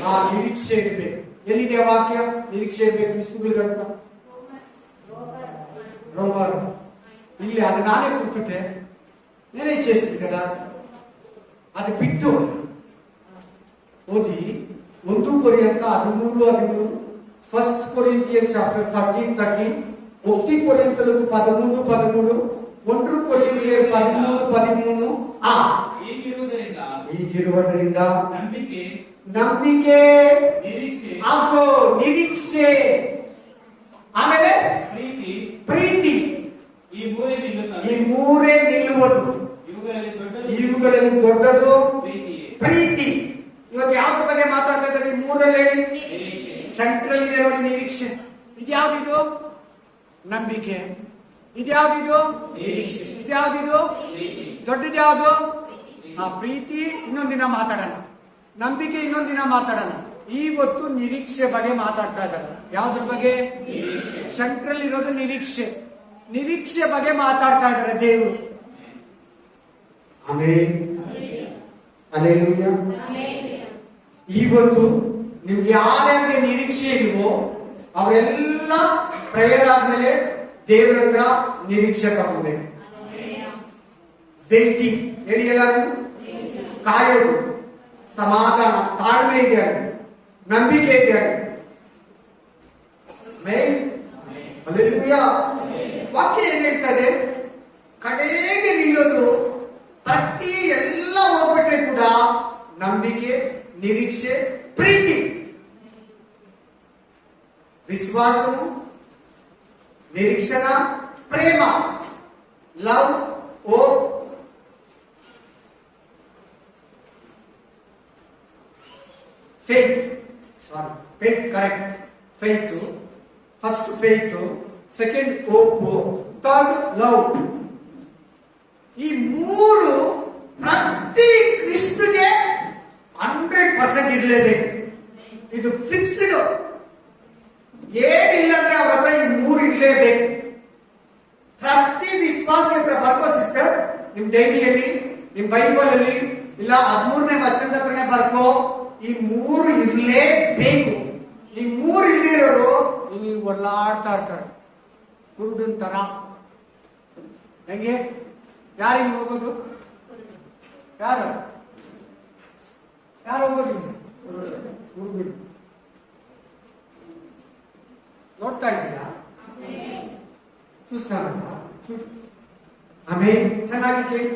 S1: ಆ ನಿರೀಕ್ಷೆ ಇರ್ಬೇಕು. ಎಲ್ಲಿದೆ ವಾಕ್ಯ? ನಿರೀಕ್ಷೆ ಇರ್ಬೇಕು ಕ್ರಿಸ್ತುಗಳಿಗಂತ. ರೋಮರ್ ಇಲ್ಲಿ ಅದು ನಾನೇ ಕೂತಿದ್ದೆ, నేనే చేసింది కదా. అది బిట్టు ఓది 1 కొరింథీ 13 ఫస్ట్ కొరింథియన్ చాప్టర్ 13 1 కొరింథీలకు 13 1 కొరింథీయర్ 13 ಹೀಗಿರುವುದರಿಂದ ನಂಬಿಕೆ ಹಾಗೂ ನಿರೀಕ್ಷೆ, ಆಮೇಲೆ ಪ್ರೀತಿ, ಈ ಮೂರೇ ನಿಲ್ಲುವುದು. ಇವುಗಳಲ್ಲಿ ದೊಡ್ಡದು ಪ್ರೀತಿ. ಇವತ್ತು ಯಾವ್ದ್ರ ಬಗ್ಗೆ ಮಾತಾಡ್ತಾ ಇದ್ದಾರೆ? ಈ ಮೂರಲ್ಲಿ ಹೇಳಿ. ಸೆಂಟ್ರಲ್ ಇದೆ ನೋಡಿ ನಿರೀಕ್ಷೆ. ಇದ್ಯಾವ್ದಿದು? ನಂಬಿಕೆ. ಇದ್ಯಾವ್ದಿದು? ನಿರೀಕ್ಷೆ. ಇದ್ಯಾವ್ದಿದು? ದೊಡ್ಡದು ಯಾವ್ದು? ಪ್ರೀತಿ ಇನ್ನೊಂದಿನ ಮಾತಾಡೋಣ, ನಂಬಿಕೆ ಇನ್ನೊಂದಿನ ಮಾತಾಡೋಣ. ಇವತ್ತು ನಿರೀಕ್ಷೆ ಬಗ್ಗೆ ಮಾತಾಡ್ತಾ ಇದ್ದಾರೆ. ಯಾವ್ದ್ರ ಬಗ್ಗೆ? ಸೆಂಟ್ರಲ್ ಇರೋದು ನಿರೀಕ್ಷೆ. ನಿರೀಕ್ಷೆ ಬಗ್ಗೆ ಮಾತಾಡ್ತಾ ಇದ್ದಾರೆ ದೇವರು. Amen, hallelujah. ಇವತ್ತು ನಿಮ್ಗೆ ಯಾರ್ಯಾರಿಗೆ ನಿರೀಕ್ಷೆ ಇಲ್ವೋ ಅವರೆಲ್ಲ ಪ್ರೇಯರ್ ಆದ್ಮೇಲೆ ದೇವರ ಹತ್ರ ನಿರೀಕ್ಷೆ ತಗೊಳ್ಬೇಕು. ವೇಟಿಂಗ್ ಹೇಳಿ ಎಲ್ಲರೂ. ಕಾಯೋದು, ಸಮಾಧಾನ, ತಾಳ್ಮೆ ಇದೆ, ನಂಬಿಕೆ ಇದೆ. ಹಲ್ಲೆಲೂಯಾ. ವಾಕ್ಯ ಏನ್ ಹೇಳ್ತದೆ? ಕಡೆಗೆ ನಿಲ್ಲೋದು. ಪ್ರತಿ ಎಲ್ಲ ಹೋಗ್ಬಿಟ್ರೆ ಕೂಡ ನಂಬಿಕೆ, ನಿರೀಕ್ಷೆ, ಪ್ರೀತಿ, ವಿಶ್ವಾಸವು, ನಿರೀಕ್ಷಣ, ಪ್ರೇಮ, love, hope, faith, sorry, faith correct, faith, first faith, second hope, third love. ಈ ಮೂರು ಪ್ರತಿ ಕ್ರಿಸ್ತಗೆ 100% ಇರಲೇಬೇಕು. ಇದು ಫಿಕ್ಸ್ಡ್. ಏನಿಲ್ಲ ಅಂದ್ರೆ ಅವ್ರ ಹತ್ರ ಈ ಮೂರು ಇರಲೇಬೇಕು. ಪ್ರತಿ ವಿಶ್ವಾಸ ಬರ್ಕೋ ಸಿಸ್ಟರ್, ನಿಮ್ ಡೈರಿಯಲ್ಲಿ, ನಿಮ್ ಬೈಬಲ್ ಅಲ್ಲಿ, ಇಲ್ಲ 13ನೇ ವಚನದ ಹತ್ರನೇ ಬರ್ಕೋ. ಈ ಮೂರು ಇರಲೇಬೇಕು. ಈ ಮೂರು ಇಲ್ದಿರೋರು ನೀವು ಒಳ್ಳಾಡ್ತಾ ಇರ್ತಾರೆ ಕುರುಡನ್ ತರ. ಹೆಂಗೆ? ಯಾರಿಗೆ ಹೋಗೋದು? ಯಾರು ಹೋಗೋದು? ಕುರುಡು. ನೋಡ್ತಾ ಇದ್ದೀರಾ? చూస్తాను. ಆಮೇಲೆ ಚೆನ್ನಾಗಿ ಕೇಳಿ,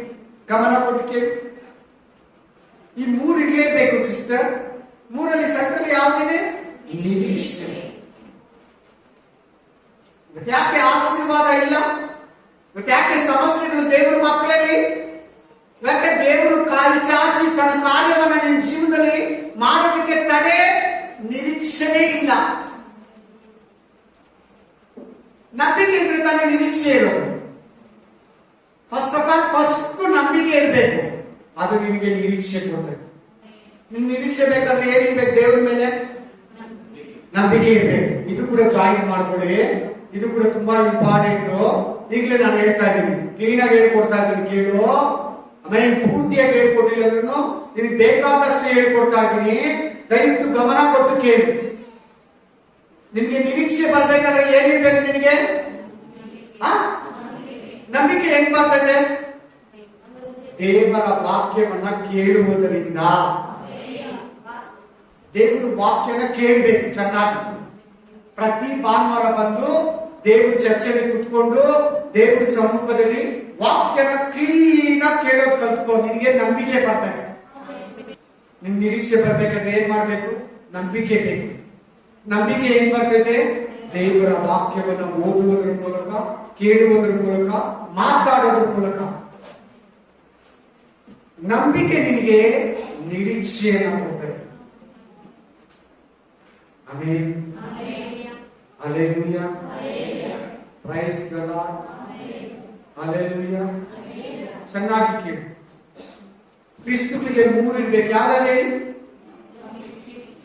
S1: ಗಮನ ಕೊಟ್ಟು ಕೇಳಿ. ಈ ಮೂರು ಇರಲೇಬೇಕು ಸಿಸ್ಟರ್. ಮೂರಲ್ಲಿ ಸೆಂಟ್ರಲ್ ಯಾವ್ದಿದೆ? ನಿರೀಕ್ಷೆ. ಮತ್ತೆ ಯಾಕೆ ಆಶೀರ್ವಾದ ಇಲ್ಲ? ಮತ್ತೆ ಯಾಕೆ ಸಮಸ್ಯೆಗಳು ದೇವರ ಮಕ್ಕಳಲ್ಲಿ? ಯಾಕೆ ದೇವರು ಕಾಯಿ ಚಾಚಿ ತನ್ನ ಕಾರ್ಯವನ್ನ ನಿನ್ನ ಜೀವನದಲ್ಲಿ ಮಾಡೋದಕ್ಕೆ ತಡೆ ನಿರೀಕ್ಷೆನೇ ಇಲ್ಲ. ನಂಬಿಕೆ ಇದ್ರೆ ತಾನೇ ನಿರೀಕ್ಷೆ ಇರೋದು. ಫಸ್ಟ್ ಆಫ್ ಆಲ್ ಫಸ್ಟ್ ನಂಬಿಕೆ ಇರಬೇಕು. ಅದು ನಿನಗೆ ನಿರೀಕ್ಷೆ ಕೊಡ್ಬೇಕು. ನಿನ್ ನಿರೀಕ್ಷೆ ಬೇಕಾದ್ರೆ ಏನಿರ್ಬೇಕು? ದೇವ್ರ ಮೇಲೆ ನಂಬಿಕೆ ಇರ್ಬೇಕು. ಇದು ಕೂಡ ಜಾಯಿನ್ ಮಾಡ್ಕೊಳ್ಳಿ. ಇದು ಕೂಡ ತುಂಬಾ ಇಂಪಾರ್ಟೆಂಟ್. ಈಗಲೇ ನಾನು ಹೇಳ್ತಾ ಇದ್ದೀನಿ, ಕ್ಲೀನ್ ಆಗಿ ಹೇಳ್ಕೊಡ್ತಾ ಇದ್ದೀನಿ, ಕೇಳು. ಆಮೇಲೆ ಪೂರ್ತಿಯಾಗಿ ಹೇಳ್ಕೊಟ್ಟಿಲ್ಲ ಅಂದ್ರೂ ನಿನಗೆ ಬೇಕಾದಷ್ಟು ಹೇಳ್ಕೊಡ್ತಾ ಇದ್ದೀನಿ. ದಯವಿಟ್ಟು ಗಮನ ಕೊಟ್ಟು ಕೇಳು. ನಿನಗೆ ನಿರೀಕ್ಷೆ ಬರ್ಬೇಕಾದ್ರೆ ಏನಿರ್ಬೇಕು? ನಿನಗೆ ನಂಬಿಕೆ ಹೆಂಗ್ ಬರ್ತದೆ? ದೇವರ ವಾಕ್ಯವನ್ನ ಕೇಳುವುದರಿಂದ. ದೇವರ ವಾಕ್ಯನ ಕೇಳಬೇಕು ಚೆನ್ನಾಗಿ. ಪ್ರತಿ ಭಾನುವಾರ ಬಂದು ದೇವ್ರ ಚರ್ಚೆಯಲ್ಲಿ ಕುತ್ಕೊಂಡು ದೇವ್ರ ಸಮ್ಮುಖದಲ್ಲಿ ವಾಕ್ಯನ ಕ್ಲೀನ್ ಆಗಿ ಕೇಳೋದು ಕಲ್ತ್ಕೊ. ನಿನಗೆ ನಂಬಿಕೆ ಬರ್ತದೆ. ನಿಮ್ ನಿರೀಕ್ಷೆ ಬರ್ಬೇಕಾದ್ರೆ ಏನ್ ಮಾಡ್ಬೇಕು? ನಂಬಿಕೆ ಬೇಕು. ನಂಬಿಕೆ ಏನ್ ಬರ್ತೈತೆ? ದೇವರ ವಾಕ್ಯವನ್ನು ಓದುವುದರ ಮೂಲಕ, ಕೇಳುವುದರ ಮೂಲಕ, ಮಾತಾಡೋದ್ರ ಮೂಲಕ. ನಂಬಿಕೆ ನಿನಗೆ ನಿರೀಕ್ಷೆಯನ್ನು ಕೊಡ್ತದೆ. Amen. Hallelujah. Praise the lord. Hallelujah. ಚೆನ್ನಾಗಿ ಕೇಳಿ. ಕ್ರಿಸ್ತನಿಗೆ ಮೂರು ಇರ್ಬೇಕು. ಯಾವ್ದಾದ್ರು ಹೇಳಿ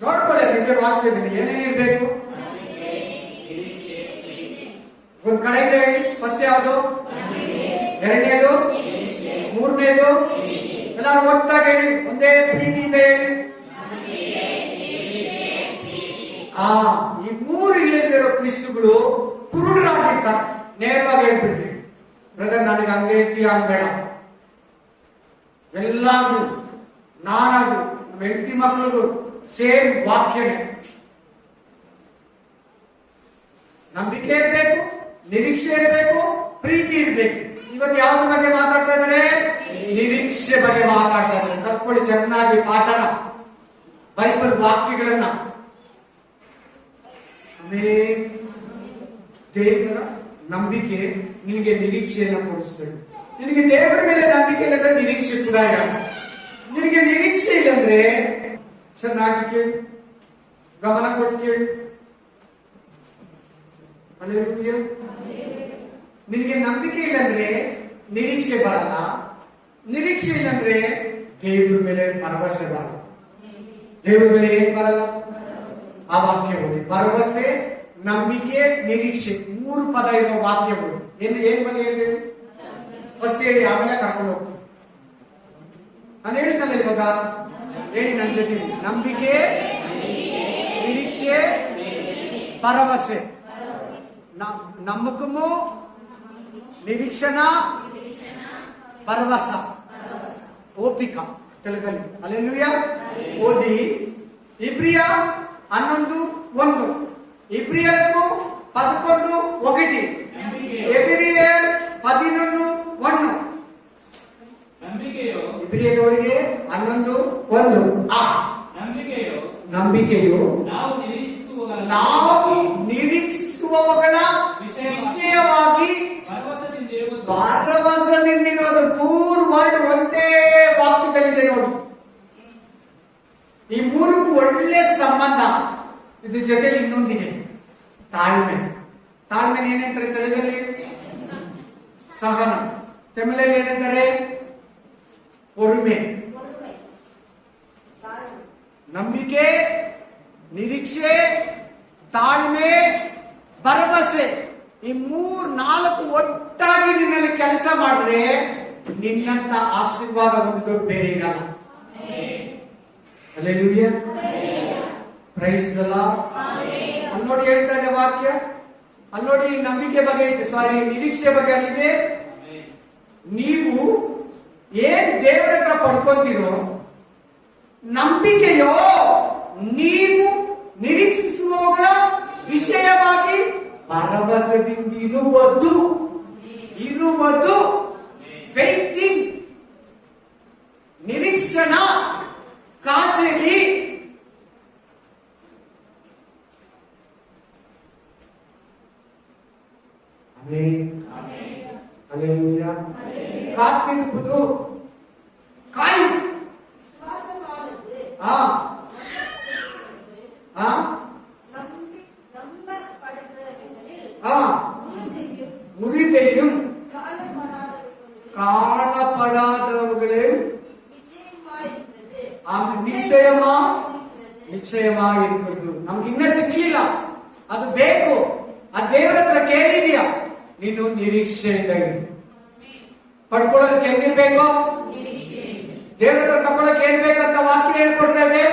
S1: ನೋಡ್ಕೊಳ್ಳಿ. ನಿಮಗೆ ವಾಕ್ಯದಲ್ಲಿ ಏನೇನಿರ್ಬೇಕು? ಒಂದ್ ಕಡೆ ಇದೆ ಹೇಳಿ. ಫಸ್ಟ್ ಯಾವುದು? ಎರಡನೇದು? ಮೂರನೇದು? ಎಲ್ಲರೂ ಒಟ್ಟಾಗಿ ಹೇಳಿ. ಒಂದೇ ಪ್ರೀತಿಯಿಂದ ಹೇಳಿ. ಈ ಮೂರು ಇಲ್ಲದಿರೋ ಕ್ರಿಸ್ತುಗಳು ಕುರುಡರಾಗಿರ್ತಾರೆ. ನೇರವಾಗಿ ಹೇಳ್ಬಿಡ್ತೀವಿ, ಬ್ರದರ್ ನನಗೆ ಹಂಗೆ ಹೇಳ್ತೀಯ ಅನ್ಬೇಡ. ಎಲ್ಲಾಗೂ ನಾನಾಗೂ ನಮ್ಮ ಹೆಂಡತಿ ಮಕ್ಕಳಿಗೂ ಸೇಮ್ ವಾಕ್ಯನೇ. ನಂಬಿಕೆ ಇರಬೇಕು, ನಿರೀಕ್ಷೆ ಇರಬೇಕು, ಪ್ರೀತಿ ಇರಬೇಕು. ಇವತ್ತು ಯಾವ್ದ್ರ ಬಗ್ಗೆ ಮಾತಾಡ್ತಾ ಇದ್ದಾರೆ? ನಿರೀಕ್ಷೆ ಬಗ್ಗೆ ಮಾತಾಡ್ತಾ ಇದ್ದಾರೆ. ಕಲ್ತ್ಕೊಳ್ಳಿ ಚೆನ್ನಾಗಿ ಪಾಠನ, ಬೈಬಲ್ ವಾಕ್ಯಗಳನ್ನ. ದೇವರ ನಂಬಿಕೆ ನಿನಗೆ ನಿರೀಕ್ಷೆಯನ್ನು ಕೊಡಿಸ್ತದೆ. ನಿನಗೆ ದೇವರ ಮೇಲೆ ನಂಬಿಕೆ ಇಲ್ಲಂದ್ರೆ ನಿರೀಕ್ಷೆ ಕೂಡ ಇರಲ್ಲ. ನಿನಗೆ ನಿರೀಕ್ಷೆ ಇಲ್ಲಂದ್ರೆ ಚೆನ್ನಾಗಿ ಕೇಳಿ, ಗಮನ ಕೊಟ್ಟು ಕೇಳಿ. ಹಲ್ಲೆಲೂಯಾ. ನಿನಗೆ ನಂಬಿಕೆ ಇಲ್ಲಂದ್ರೆ ನಿರೀಕ್ಷೆ ಬರಲ್ಲ. ನಿರೀಕ್ಷೆ ಇಲ್ಲಂದ್ರೆ ದೇವರ ಮೇಲೆ ಭರವಸೆ ಬರಲ್ಲ. ದೇವರ ಮೇಲೆ ಏನ್ ಬರಲ್ಲ? ಆ ವಾಕ್ಯ ಓದಿ. ಭರವಸೆ, ನಂಬಿಕೆ, ನಿರೀಕ್ಷೆ, ಮೂರು ಪದ ಇರೋ ವಾಕ್ಯ ಓದಿ. ಏನ್ ಬಗ್ಗೆ ಹೇಳ್ಬೇಕು? ಫಸ್ಟ್ ಹೇಳಿ, ಆಮೇಲೆ ಕರ್ಕೊಂಡು ಹೋಗ್ತೀವಿ. ನಾನು ಹೇಳಿದ್ನಲ್ಲ ಇವಾಗ, ಹೇಳಿ ನನ್ನ ಜೊತೆ. ನಂಬಿಕೆ, ನಿರೀಕ್ಷೆ, ಭರವಸೆ. నమ్మకము, నిరీక్షణ, భరవస, ఓపిక. తెలుగని హల్లెలూయా. ఓది ఇబ్రియ 11:1, ఇబ్రియలకు 11:1, ఎబ్రియర్ 11:1. ಇಬ್ರಿಯದವರಿಗೆ 11:1. ನಂಬಿಕೆಯು ನಾವು ನಿರೀಕ್ಷಿಸುವವುಗಳ ವಿಷಯವಾಗಿ ಭರವಸೆಯಿಂದಿರೋದು. ಮೂರು ವರ್ಡ್ ಒಂದೇ ವಾಕ್ಯದಲ್ಲಿದೆ ನೋಡಿ. ಈ ಮೂರಕ್ಕೂ ಒಳ್ಳೆ ಸಂಬಂಧ. ಇದ್ರ ಜೊತೆಲಿ ಇನ್ನೊಂದಿದೆ. ತಾಳ್ಮೆ. ತಾಳ್ಮೆ ಏನಂತಾರೆ ತೆಲುಗಲ್ಲಿ? ಸಹನ. ತಮಿಳಲ್ಲಿ ಏನಂತಾರೆ? ಪೊರುಮೆ. ನಂಬಿಕೆ, ನಿರೀಕ್ಷೆ, ತಾಳ್ಮೆ, ಭರವಸೆ. ಈ 3-4 ಒಟ್ಟಾಗಿ ನಿನ್ನಲ್ಲಿ ಕೆಲಸ ಮಾಡಿದ್ರೆ ನಿನ್ನಂತ ಆಶೀರ್ವಾದ ಒಂದು ಬೇರೆ ಇರಲ್ಲ. Hallelujah, praise the lord. ಅಲ್ಲಿ ನೋಡಿ ಹೇಳ್ತಾ ಇದೆ ವಾಕ್ಯ, ಅಲ್ಲಿ ನೋಡಿ ನಂಬಿಕೆ ಬಗ್ಗೆ, ನಿರೀಕ್ಷೆ ಬಗ್ಗೆ ಅಲ್ಲಿದೆ. ನೀವು ಏನ್ ದೇವರ ಹತ್ರ ಪಡ್ಕೊಂತೀರೋ, ನಂಬಿಕೆಯೋ ನೀವು ನಿರೀಕ್ಷಿಸುವವುಗಳ ವಿಷಯವಾಗಿ ಭರವಸೆದಿಂದ ಇರುವುದು ವೈಟಿಂಗ್, ನಿರೀಕ್ಷಣಾ ಕಾಚಲಿ. ಕಾத்திருப்பது, ಕಾಯಿ. உறுதியும் காணப்படாதவர்களே ನಿಶ್ಚಯமா ಇರ್ಬೋದು. ನಮ್ಗೆ ಇನ್ನೂ ಸಿಕ್ಕಿಲ್ಲ, ಅದು ಬೇಕು. ಆ ದೇವರ ಹತ್ರ ಕೇಳಿದ್ಯಾ, ನೀನು ನಿರೀಕ್ಷೆಯಿಂದ ಪಡ್ಕೊಳ್ಳೋದಕ್ಕೆ ಹೆಂಗಿರ್ಬೇಕು? ದೇವರ ಹತ್ರ ತಗೊಳಕ್ಕೆ ಏನ್ ಬೇಕಂತ ವಾಕ್ಯ ಹೇಳ್ಕೊಡ್ತಾ ಇದೆ.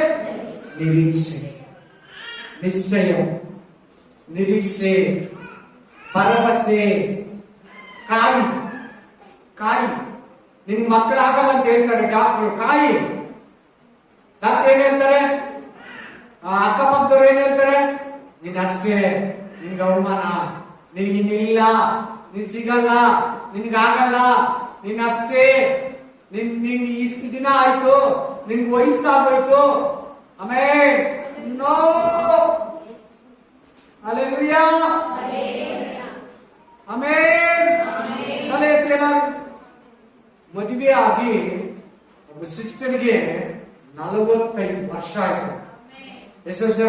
S1: ನಿರೀಕ್ಷೆ, ನಿಶ್ಚಯ, ನಿರೀಕ್ಷೆ, ಭರವಸೆ, ಕಾಯಿ. ನಿನ್ ಮಕ್ಕಳಾಗಲ್ಲ ಅಂತ ಹೇಳ್ತಾರೆ ಡಾಕ್ಟರ್. ಕಾಯಿ. ಡಾಕ್ಟರ್ ಏನ್ ಹೇಳ್ತಾರೆ? ಅಕ್ಕಪಕ್ಕದವ್ರು ಏನ್ ಹೇಳ್ತಾರೆ? ನೀನ್ ಅಷ್ಟೇ, ನಿನ್ಗೆ ಅವಮಾನ, ನಿನ್ಗಿನ್ನಿಲ್ಲ, ನೀನ್ ಸಿಗಲ್ಲ, ನಿನ್ಗಾಗಲ್ಲ, ನೀನ್ ಅಷ್ಟೇ, ನಿನ್ ಇಷ್ಟು ದಿನ ಆಯ್ತು, ನಿನ್ಗೆ ವಯಸ್ಸಾಗೋಯ್ತು. ಆಮೇಲೆ ನೋ. ಹಲ್ಲೆಲೂಯಾ, ಆಮೇನ್. ತಲೆ ಎತ್ತಿಲ್ಲ. ಮದುವೆ ಆಗಿ ಒಬ್ಬ ಸಿಸ್ಟರ್ಗೆ 45 ವರ್ಷ ಆಯ್ತು. ಎಷ್ಟು ವರ್ಷ?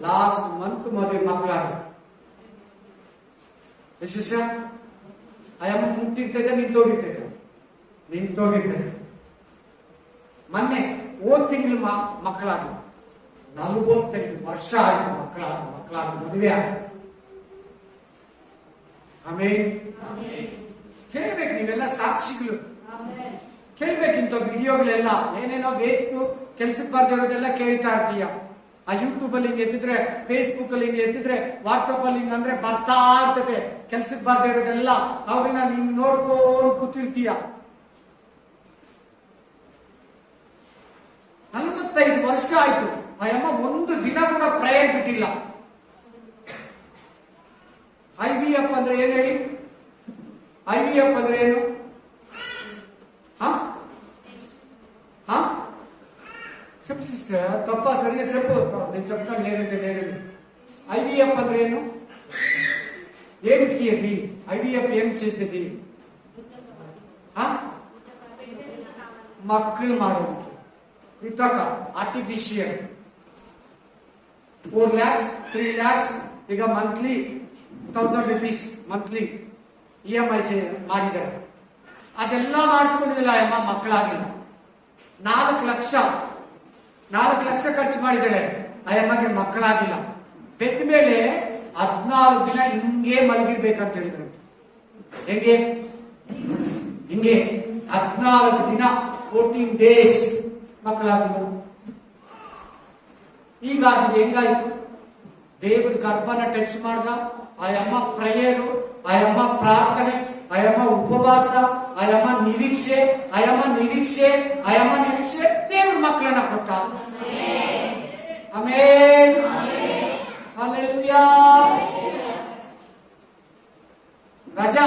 S1: ಲಾಸ್ಟ್ ಮಂತ್ ಮದುವೆ ಮಕ್ಕಳಾಗ. ಎಷ್ಟು ವರ್ಷ? ಅಯ್ಯಮ್ಮ ಮುಟ್ಟಿರ್ತೈತೆ, ನಿಂತೋಗಿರ್ತೈತೆ. ಮೊನ್ನೆ ಹೋದ ತಿಂಗಳು ಮಕ್ಕಳಾಗ 45 ವರ್ಷ ಆಯ್ತು. ಮಕ್ಕಳಾಗ ಮದುವೆ ಆಗ. ಆಮೇಲೆ ಕೇಳ್ಬೇಕು, ನೀವೆಲ್ಲ ಸಾಕ್ಷಿಗಳು ಕೇಳ್ಬೇಕು. ಇಂಥ ವಿಡಿಯೋಗಳೆಲ್ಲ ಏನೇನೋ ವೇಸ್ಟ್, ಕೆಲ್ಸಕ್ಕೆ ಬರ್ದಿರೋದೆಲ್ಲ ಕೇಳ್ತಾ ಇರ್ತೀಯ. ಆ ಯೂಟ್ಯೂಬ್ ಅಲ್ಲಿ ಹಿಂಗ್ ಎತ್ತಿದ್ರೆ, ಫೇಸ್ಬುಕ್ ಅಲ್ಲಿ ಹಿಂಗ್ ಎತ್ತಿದ್ರೆ, ವಾಟ್ಸಪ್ ಅಲ್ಲಿ ಹಿಂಗ್ ಅಂದ್ರೆ ಬರ್ತಾ ಇರ್ತದೆ ಕೆಲ್ಸಕ್ಕೆ ಬರ್ದೇ ಇರೋದೆಲ್ಲ. ಅವ್ರನ್ನ ನೀನ್ ನೋಡ್ಕೊಂಡು ಕೂತಿರ್ತೀಯ. 45 ವರ್ಷ ಆಯ್ತು. ಆ ಅಮ್ಮ ಒಂದು ದಿನ ಕೂಡ ಪ್ರೇಯರ್ ಬಿಟ್ಟಿಲ್ಲ. IVF ಅಂದ್ರೆ ಏನ್ ಹೇಳಿ? IVF ಅಂದ್ರೆ ಏನು? చెప్పు సిస్టర్, తప్ప సరిగా చెప్పు. నేను చెప్తాను నేనంటే. IVF ಅಂದ್ರೆ ಏನು? ఏమిటికి అది? IVF ఏం చేసేది? ಮಕ್ಕಳು ಮಾಡೋದಕ್ಕೆ. ಕೃತಕ, ಆರ್ಟಿಫಿಷಿಯಲ್. 4 lakhs 3 lakhs ಈಗ ಮಂತ್ಲಿ 1000 rupees ಮಂತ್ಲಿ EMI ಮಾಡಿದ್ದಾರೆ. ಅದೆಲ್ಲ ಮಾಡಿಸ್ಕೊಂಡಿಲ್ಲ ಅಮ್ಮ, ಮಕ್ಕಳಾಗಿಲ್ಲ. 4 ಲಕ್ಷ ಖರ್ಚು ಮಾಡಿದ್ದಾಳೆ. ಆ ಅಮ್ಮಗೆ ಮಕ್ಕಳಾಗಿಲ್ಲ. ಬೆಟ್ಟ ಮೇಲೆ 14 ದಿನ ಹಿಂಗೆ ಮಲಗಿರ್ಬೇಕಂತ ಹೇಳಿದ್ರು. ಹೆಂಗೆ? ಹಿಂಗೆ 14 ದಿನ, 14 days ಮಕ್ಕಳಾಗಿಲ್ಲ. ಹೀಗಾಗಿದೆ. ಹೆಂಗಾಯ್ತು? ದೇವರ ಗರ್ಭನ ಟಚ್ ಮಾಡ್ದ. ಆ ಅಮ್ಮ ಪ್ರೇಯರು, ಆ ಅಮ್ಮ ಪ್ರಾರ್ಥನೆ, ಆ ಅಮ್ಮ ಉಪವಾಸ, ಆ ಅಮ್ಮ ನಿರೀಕ್ಷೆ, ದೇವ್ರ ಮಕ್ಕಳನ್ನ ಕೊಟ್ಟ. Amen, hallelujah. ರಾಜ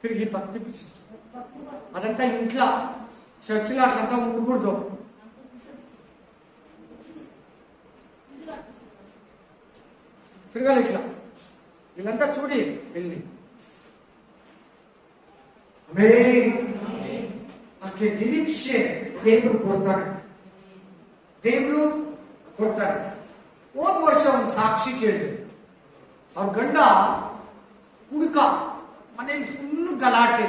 S1: తిరిగి పక్క తిప్పిసిస్తా. అదంతా ఇంట్లో చర్చిలో అట్లంతా ఉండకూడదు. తిరగాలి ఇట్లా. వీళ్ళంతా చూడి వెళ్ళి ಆಕೆ ನಿರೀಕ್ಷೆ ದೇವರು ಕೊಡ್ತಾರೆ. ಹೋದ ವರ್ಷ ಒಂದು ಸಾಕ್ಷಿ ಕೇಳಿದೆ. ಅವ್ರ ಗಂಡ ಕುಡುಕ, ಮನೇಲಿ ಫುಲ್ ಗಲಾಟೆ,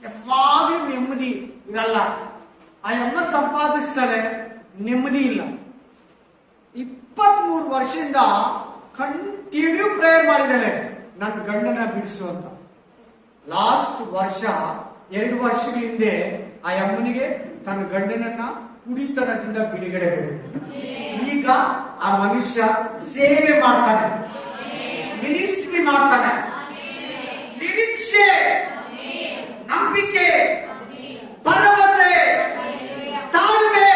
S1: ಯಾವಾಗಲೂ ನೆಮ್ಮದಿ ಇರಲ್ಲ. ಆ ಅಮ್ಮ ಸಂಪಾದಿಸ್ತಾಳೆ, ನೆಮ್ಮದಿ ಇಲ್ಲ. 23 ವರ್ಷದಿಂದ ಕಂಟಿನ್ಯೂ ಪ್ರೇಯರ್ ಮಾಡಿದ್ದಾಳೆ, ನನ್ನ ಗಂಡನ ಬಿಡಿಸು ಅಂತ. ಲಾಸ್ಟ್ ವರ್ಷ 2 ವರ್ಷಗಳ ಹಿಂದೆ ಆ ಅಮ್ಮನಿಗೆ ತನ್ನ ಗಂಡನನ್ನ ಕುಡಿತನದಿಂದ ಬಿಡುಗಡೆ ಕೊಟ್ಟಿದೆ. ಈಗ ಆ ಮನುಷ್ಯ ಸೇವೆ ಮಾಡ್ತಾನೆ, ಮಿನಿಸ್ಟ್ರಿ ಮಾಡ್ತಾನೆ. ನಿರೀಕ್ಷೆ, ನಂಬಿಕೆ, ಭರವಸೆ, ತಾಳ್ಮೆ.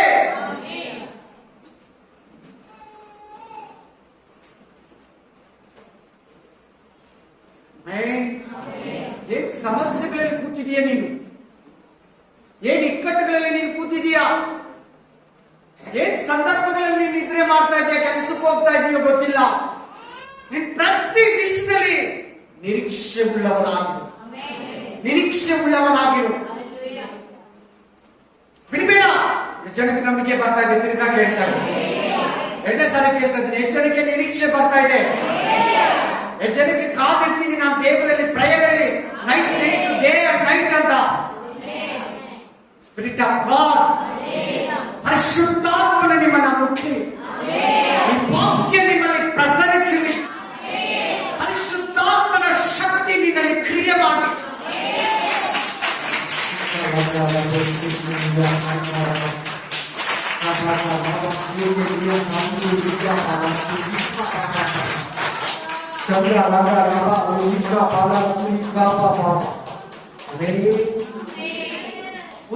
S1: ಏನ್ ಸಮಸ್ಯೆಗಳಲ್ಲಿ ಕೂತಿದೀಯ ನೀನು? ಏನ್ ಇಕ್ಕಟ್ಟುಗಳಲ್ಲಿ ನೀನು ಕೂತಿದೀಯಾ? ಏನ್ ಸಂದರ್ಭಗಳಲ್ಲಿ ನೀನು ನಿದ್ರೆ ಮಾಡ್ತಾ ಇದೀಯ, ಕೆಲಸಕ್ಕೆ ಹೋಗ್ತಾ ಇದೆಯೋ ಗೊತ್ತಿಲ್ಲ. ನೀನ್ ಪ್ರತಿ ವಿಷಯದಲ್ಲಿ ನಿರೀಕ್ಷೆ ಉಳ್ಳವನಾಗಿರು, ನಿರೀಕ್ಷೆ ಉಳ್ಳವನಾಗಿರು. ಬಿಡಬೇಡ. ಜನಕ್ಕೆ ನಂಬಿಕೆ ಬರ್ತಾ ಇದೆ, ತಿರುಗಾ ಕೇಳ್ತಾ ಇದೆ. 2ನೇ ಸಾರಿ ಕೇಳ್ತಾ ಇದ್ದೀನಿ, ಎಚ್ಚರಿಕೆ ನಿರೀಕ್ಷೆ ಬರ್ತಾ ಇದೆ. ಜನಕ್ಕೆ ಕಾದಿರ್ತೀನಿ ನಾನು ದೇವರಲ್ಲಿ, ಪ್ರಯರಲ್ಲಿ, ನೈಟ್ ಡೇ ಅಂಡ್ ನೈಟ್ ಅಂತ. ಸ್ಪಿರಿಟ್ ಆಫ್ ಗಾಡ್, ಪರಿಶುದ್ಧಾತ್ಮನ ನಿಮ್ಮನ್ನ ಮುಟ್ಟಿ, ಈ ವಾಕ್ಯ ನಿಮ್ಮಲ್ಲಿ ಪ್ರಸರಿಸಲಿ. ಪರಿಶುದ್ಧಾತ್ಮನ ಶಕ್ತಿ ನಿನ್ನಲ್ಲಿ ಕ್ರಿಯೆ ಮಾಡಿ.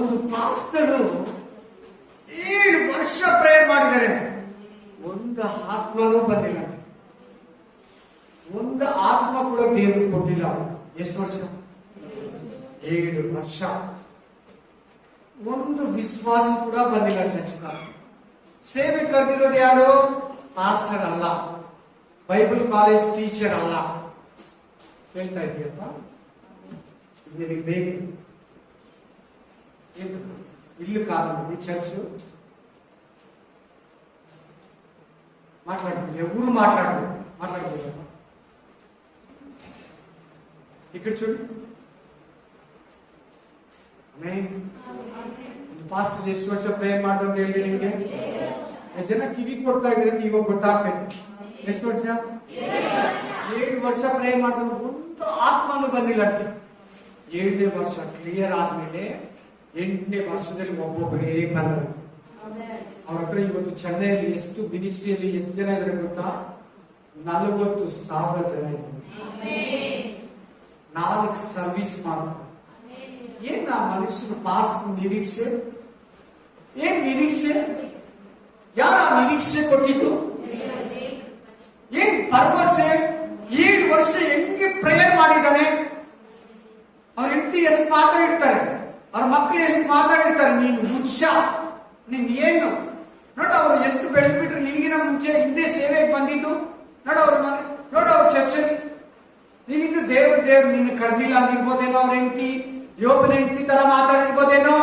S1: ಒಂದು ಪಾಸ್ಟರು 7 ವರ್ಷ ಪ್ರೇಯರ್ ಮಾಡಿದ್ದಾರೆ, ಒಂದು ಆತ್ಮನೂ ಬಂದಿಲ್ಲ. ಒಂದು ಆತ್ಮ ಕೂಡ ದೇವರು ಕೊಟ್ಟಿಲ್ಲ. ಎಷ್ಟು ವರ್ಷ? 7 ವರ್ಷ. ಒಂದು ವಿಶ್ವಾಸ ಕೂಡ ಬಂದಿಲ್ಲ ಚರ್ಚ್ನ. ಸೇವೆ ಕರೆದಿರೋದು ಯಾರು? ಪಾಸ್ಟರ್ ಅಲ್ಲ, ಬೈಬಲ್ ಕಾಲೇಜ್ ಟೀಚರ್ ಅಲ್ಲ. ಹೇಳ್ತಾ ಇದೀಯಪ್ಪ, ನಿನಗೆ ಬೇಕು ಇಲ್ಲಿ ಕಾಲ ಚರ್ಚು మాట్లాడుతుంది ఊరు మాట్లాడుతుంది ఇక్కడ చూడు ಪಾಸ್ಟ್ ಎಷ್ಟು ವರ್ಷ ಪ್ರೇಯರ್ ಮಾಡಿದ್ರು ಅಂತ ಹೇಳಿದೆ ನಿಮಗೆ. ಜನ ಕಿವಿ ಕೊಡ್ತಾ ಇದ್ರೆ ಇವಾಗ ಗೊತ್ತಾಗ್ತದೆ. ಎಷ್ಟು ವರ್ಷ? 7 ವರ್ಷ ಪ್ರೇಯರ್ ಮಾಡಿದ್ರು, ಒಂದು ಆತ್ಮನು ಬಂದಿಲ್ಲ ಅಂತ. 7ನೇ ವರ್ಷ ಕ್ಲಿಯರ್ ಆದ್ಮೇಲೆ 8ನೇ ವರ್ಷದಲ್ಲಿ ಒಬ್ಬೊಬ್ಬರೇ ಬಂದರು. ಅವ್ರ ಹತ್ರ ಇವತ್ತು ಚೆನ್ನೈಯಲ್ಲಿ ಎಷ್ಟು ಮಿನಿಸ್ಟ್ರಿಯಲ್ಲಿ ಎಷ್ಟು ಜನ ಇದ್ರೆ ಗೊತ್ತಾ? 40,000 ಜನ ಇದ್ದಾರೆ. 4 ಸರ್ವಿಸ್ ಮಾಡ್ತಾರೆ. ಏನ್ ಆ ಮನುಷ್ಯನ ಪಾಸ್ಟ್ ನಿರೀಕ್ಷೆ? ಏನ್ ನಿರೀಕ್ಷೆ? ಯಾರ ನಿರೀಕ್ಷೆ ಕೊಟ್ಟಿದ್ದು? ಏನ್ ಭರವಸೆ? 7 ವರ್ಷ ಹೆಂಗೆ ಪ್ರೇಯರ್ ಮಾಡಿದ್ದಾನೆ. ಅವ್ರ ಹೆಂಡತಿ ಎಷ್ಟು ಮಾತಾಡಿರ್ತಾರೆ, ಅವ್ರ ಮಕ್ಕಳು ಎಷ್ಟು ಮಾತಾಡಿರ್ತಾರೆ. ನೀನು ಹುಚ್ಚ, ನಿನ್ ಏನು ನೋಡ, ಅವ್ರು ಎಷ್ಟು ಬೆಳೆದ್ಬಿಟ್ರೆ ನಿನಗಿನ ಮುಂಚೆ ಹಿಂದೆ ಸೇವೆಗೆ ಬಂದಿದ್ದು. ನೋಡ ಅವ್ರ ಮನೆ, ನೋಡ ಅವ್ರ ಚರ್ಚಲ್ಲಿ ನೀನಿನ್ನು ದೇವ್ರು ನಿನ್ನ ಕರ್ದಿಲ್ಲ ಅಂದಿರ್ಬೋದೇನೋ. ಅವ್ರ ಹೆಂಡತಿ ಯೋಬನ ಹೆಂಡತಿ ತರ ಮಾತಾಡಿರ್ಬೋದೇನೋ.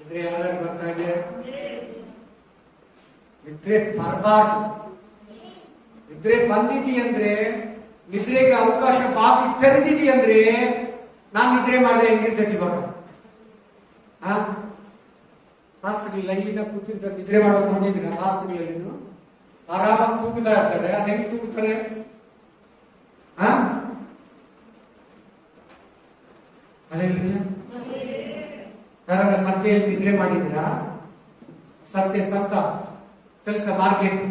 S1: ಇದ್ರೆ ಯಾರು ಬರ್ತಾ ಇದೆ? ನಿದ್ರೆ ಬರಬಾರ್ದು. ನಿದ್ರೆ ಬಂದಿದ್ದೀ ಅಂದ್ರೆ, ನಿದ್ರೆಗೆ ಅವಕಾಶ ಬಾಗಿಲು ತೆರೆದಿದ್ದೀ ಅಂದ್ರೆ, ನಾನ್ ನಿದ್ರೆ ಮಾಡಿದೆ ಹೆಂಗಿರ್ತೈತಿ ಇವಾಗ? ಹಾಸ್ಪಿಟಲ್ ಲೈನ ಕೂತಿರ್ತಾರೆ, ನಿದ್ರೆ ಮಾಡೋದು ನೋಡಿದ್ರೆ ಹಾಸ್ಪಿಟಲ್ ಆರಾಮಾಗಿ ತೂಗುತ್ತಾ ಇರ್ತಾರೆ. ಅದ್ ಹೆಂಗ್ ತೂಗುತ್ತಾರೆ? ಯಾರ ಸಂತೆಯಲ್ಲಿ ನಿದ್ರೆ ಮಾಡಿದ್ರ? ಸಂತ ಕೆಲಸ ಮಾರ್ಕೆಟ್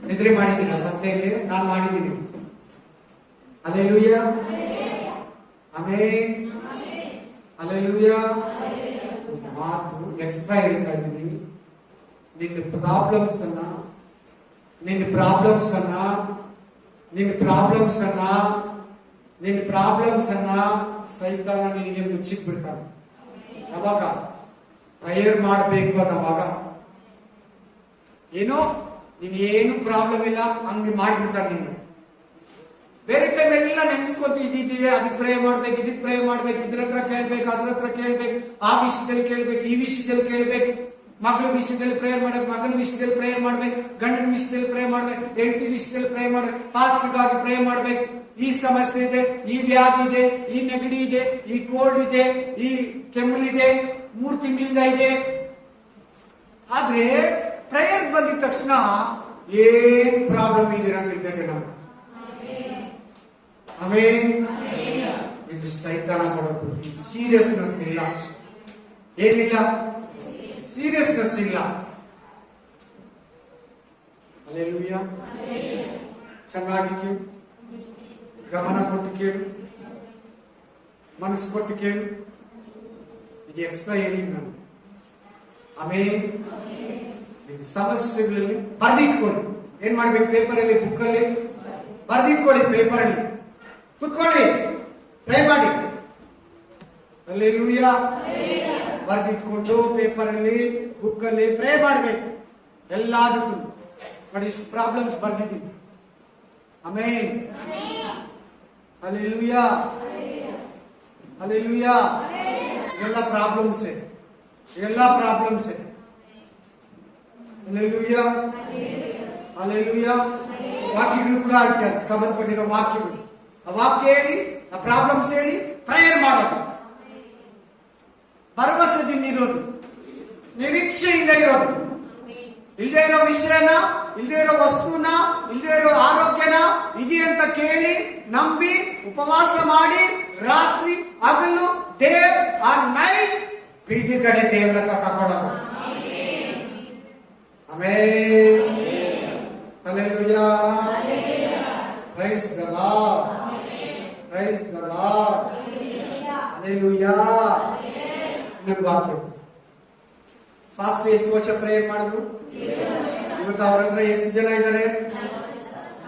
S1: ನಿದ್ರೆ ಮಾಡಿದ್ದೀರಾ ಸಂತೆಯಲ್ಲಿ? ನಾನು ಮಾಡಿದ್ದೀನಿ. Alleluia, amen, alleluia. ಮಾತು ಎಕ್ಸ್ಟ್ರಾ ಹೇಳ್ತಾ ಇದ್ದೀನಿ. ನಿನ್ನ ಪ್ರಾಬ್ಲಮ್ಸ್ ಅನ್ನ ಸೈತಾನ ನಿನಗೆ ಮುಚ್ಚಿಟ್ ಬಿಡ್ತಾನೆ. ಅವಾಗ ಪ್ರೇಯರ್ ಮಾಡಬೇಕು ಅನ್ನೋವಾಗ ಏನೋ ನೀನ್ ಏನು ಪ್ರಾಬ್ಲಮ್ ಇಲ್ಲ ಹಂಗೆ ಮಾಡ್ಬಿಡ್ತಾನೆ. ನೀನು ಬೇರೆ ಟೈಮ್ ಎಲ್ಲ ನೆನೆಸ್ಕೊಂತ ಇದ್ದಿದ್ದೆ, ಅದಕ್ಕೆ ಪ್ರೇ ಮಾಡ್ಬೇಕು, ಇದಕ್ಕೆ ಪ್ರೇ ಮಾಡ್ಬೇಕು, ಇದ್ರ ಹತ್ರ ಕೇಳ್ಬೇಕು, ಅದ್ರ ಹತ್ರ ಕೇಳ್ಬೇಕು, ಆ ವಿಷಯದಲ್ಲಿ ಕೇಳ್ಬೇಕು, ಈ ವಿಷಯದಲ್ಲಿ ಕೇಳ್ಬೇಕು. ಮಗಳ ವಿಷಯದಲ್ಲಿ ಪ್ರೇಯರ್ ಮಾಡ್ಬೇಕು, ಮಗನ ವಿಷಯದಲ್ಲಿ ಪ್ರೇಯರ್ ಮಾಡ್ಬೇಕು, ಗಂಡನ ವಿಷಯದಲ್ಲಿ ಪ್ರೇಯರ್ ಮಾಡ್ಬೇಕು, ಹೆಂಡತಿ ವಿಷಯದಲ್ಲಿ ಪ್ರೇಯರ್ ಮಾಡ್ಬೇಕು, ಪಾಸ್ಟರ್ಗಾಗಿ ಪ್ರೇಯರ್ ಮಾಡ್ಬೇಕು. ಈ ಸಮಸ್ಯೆ ಇದೆ, ಈ ವ್ಯಾಧಿ ಇದೆ, ಈ ನೆಗಡಿ ಇದೆ, ಈ ಕೋಲ್ಡ್ ಇದೆ, ಈ ಕೆಮ್ಮಲಿದೆ, 3 ತಿಂಗಳಿಂದ ಇದೆ. ಆದ್ರೆ ಪ್ರೇಯರ್ ಬಂದಿದ ತಕ್ಷಣ ಏನ್ ಪ್ರಾಬ್ಲಮ್ ಇರ್ತದೆ ನಮ್ಗೆ. ಆಮೇನ್. ಇದು ಸೈತಾನ ಕೊಡೋ ಬುದ್ಧಿ. ಸೀರಿಯಸ್ನೆಸ್ ಇಲ್ಲ, ಏನಿಲ್ಲ, ಸೀರಿಯಸ್ನೆಸ್ ಇಲ್ಲ. ಹಲ್ಲೆಲೂಯಾ. ಚೆನ್ನಾಗಿ ಕೇಳು, ಗಮನ ಕೊಟ್ಟು ಕೇಳು, ಮನಸ್ಸು ಕೊಟ್ಟು ಕೇಳು. ಇದು ಎಕ್ಸ್ಟ್ರಾ ಹೇಳಿಂಗ್ ನಾನು. ಆಮೇನ್. ಸಮಸ್ಯೆಗಳಲ್ಲಿ ಬರ್ದಿಟ್ಕೊಳ್ಳಿ. ಏನ್ ಮಾಡ್ಬೇಕು? ಪೇಪರಲ್ಲಿ, ಬುಕ್ಕಲ್ಲಿ ಬರ್ದಿಟ್ಕೊಳ್ಳಿ. ಪೇಪರಲ್ಲಿ ಕುತ್ಕೊಳ್ಳಿ, ಪ್ರೇ ಮಾಡಿ. ಹಲ್ಲೆಲೂಯಾ. ಬರ್ದಿಟ್ಕೊಂಡು ಪೇಪರಲ್ಲಿ, ಬುಕ್ಕಲ್ಲಿ ಪ್ರೇ ಮಾಡ್ಬೇಕು. ಎಲ್ಲದಕ್ಕೂ ನೋಡಿ, ಇಷ್ಟು ಪ್ರಾಬ್ಲಮ್ಸ್ ಬರ್ದಿದ್ದೀನಿ. ಆಮೇನ್. Hallelujah, hallelujah. ಎಲ್ಲ ಪ್ರಾಬ್ಲಮ್ಸ್, ಎಲ್ಲ ಪ್ರಾಬ್ಲಮ್ಸ್. Hallelujah, hallelujah. ವಾಕ್ಯಗಳು ಕೂಡ ಆಗ್ತದೆ, ಸಂಬಂಧಪಟ್ಟಿರೋ ವಾಕ್ಯಗಳು. ಆ ವಾಕ್ಯ ಹೇಳಿ, ಆ ಪ್ರಾಬ್ಲಮ್ಸ್ ಹೇಳಿ, ಪ್ರೇಯರ್ ಮಾಡೋದು. ಭರವಸೆದಿಂದ ಇರೋದು, ನಿರೀಕ್ಷೆಯಿಂದ ಇರೋದು. ಇಲ್ಲದೆ ಇರೋ ವಿಷಯನ, ಇಲ್ಲದೆ ಇರೋ ವಸ್ತುನ, ಇಲ್ಲದೆ ಇರೋ ಆರೋಗ್ಯನ ಇದೆ ಅಂತ ಕೇಳಿ ನಂಬಿ ಉಪವಾಸ ಮಾಡಿ ರಾತ್ರಿ ಹಗಲು, ಡೇ ಆರ್ ನೈಟ್ ಬಿಡುಗಡೆ ದೇವರ ತಕೊಳ್ಳೋದು. Amen. Hallelujah. Praise the lord, praise the lord. Hallelujah. ಇನ್ನೊಂದು ವಾಕ್ಯ. ಫಾಸ್ಟ್ ಎಷ್ಟು ವರ್ಷ ಪ್ರೇಯರ್ ಮಾಡಿದ್ರು? ಇವತ್ತು ಅವ್ರ ಹತ್ರ ಎಷ್ಟು ಜನ ಇದ್ದಾರೆ?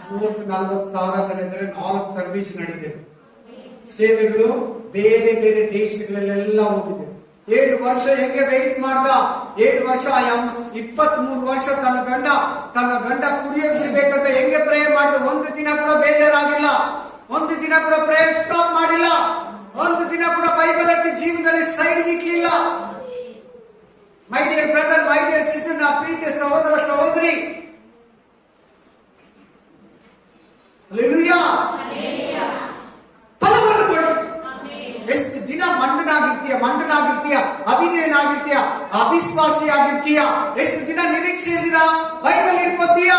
S1: 30-40 ಸಾವಿರ ಜನ ಇದ್ದಾರೆ. 4 ಸರ್ವಿಸ್ ನಡೀತಿದೆ. ಸೇವೆಗಳು ಬೇರೆ ಬೇರೆ ದೇಶಗಳಲ್ಲೆಲ್ಲ ಹೋಗಿದೆ. 7 ವರ್ಷ ಹೆಂಗೆ ವೆಯ್ಟ್ ಮಾಡ್ದ? 7 ವರ್ಷ, 23 ವರ್ಷ ತನ್ನ ಗಂಡ ಕುಡಿಯೋದು ಬಿಡ್ಬೇಕಂತ ಹೆಂಗೆ ಪ್ರೇಯರ್ ಮಾಡ್ದ? ಒಂದು ದಿನ ಕೂಡ ಬೇಜಾರಾಗಿಲ್ಲ, ಒಂದು ದಿನ ಕೂಡ ಪ್ರೇಯರ್ ಸ್ಟಾಪ್ ಮಾಡಿಲ್ಲ, ಒಂದು ದಿನ ಕೂಡ ಬೈಬಲ್ ಎತ್ತಿ ಜೀವನದಲ್ಲಿ ಸೈಡ್ ನಿಕ್ಲಿಲ್ಲ. My dear brother, my dear sister, ನಾ ಪ್ರೀತಿಯ ಸಹೋದರ ಸಹೋದರಿ, ಹಲ್ಲೆಲೂಯಾ, ಫಲವನ್ನು ಕೊಡು. ಎಷ್ಟು ದಿನ ಮಂಡನಾಗಿರ್ತೀಯ, ಅವಿಧೇಯನಾಗಿರ್ತೀಯ, ಅವಿಶ್ವಾಸಿ ಆಗಿರ್ತೀಯ, ಎಷ್ಟು ದಿನ ನಿರೀಕ್ಷೆಯಲ್ಲಿರ ಬೈಬಲ್ ಇಟ್ಕೋತೀಯ,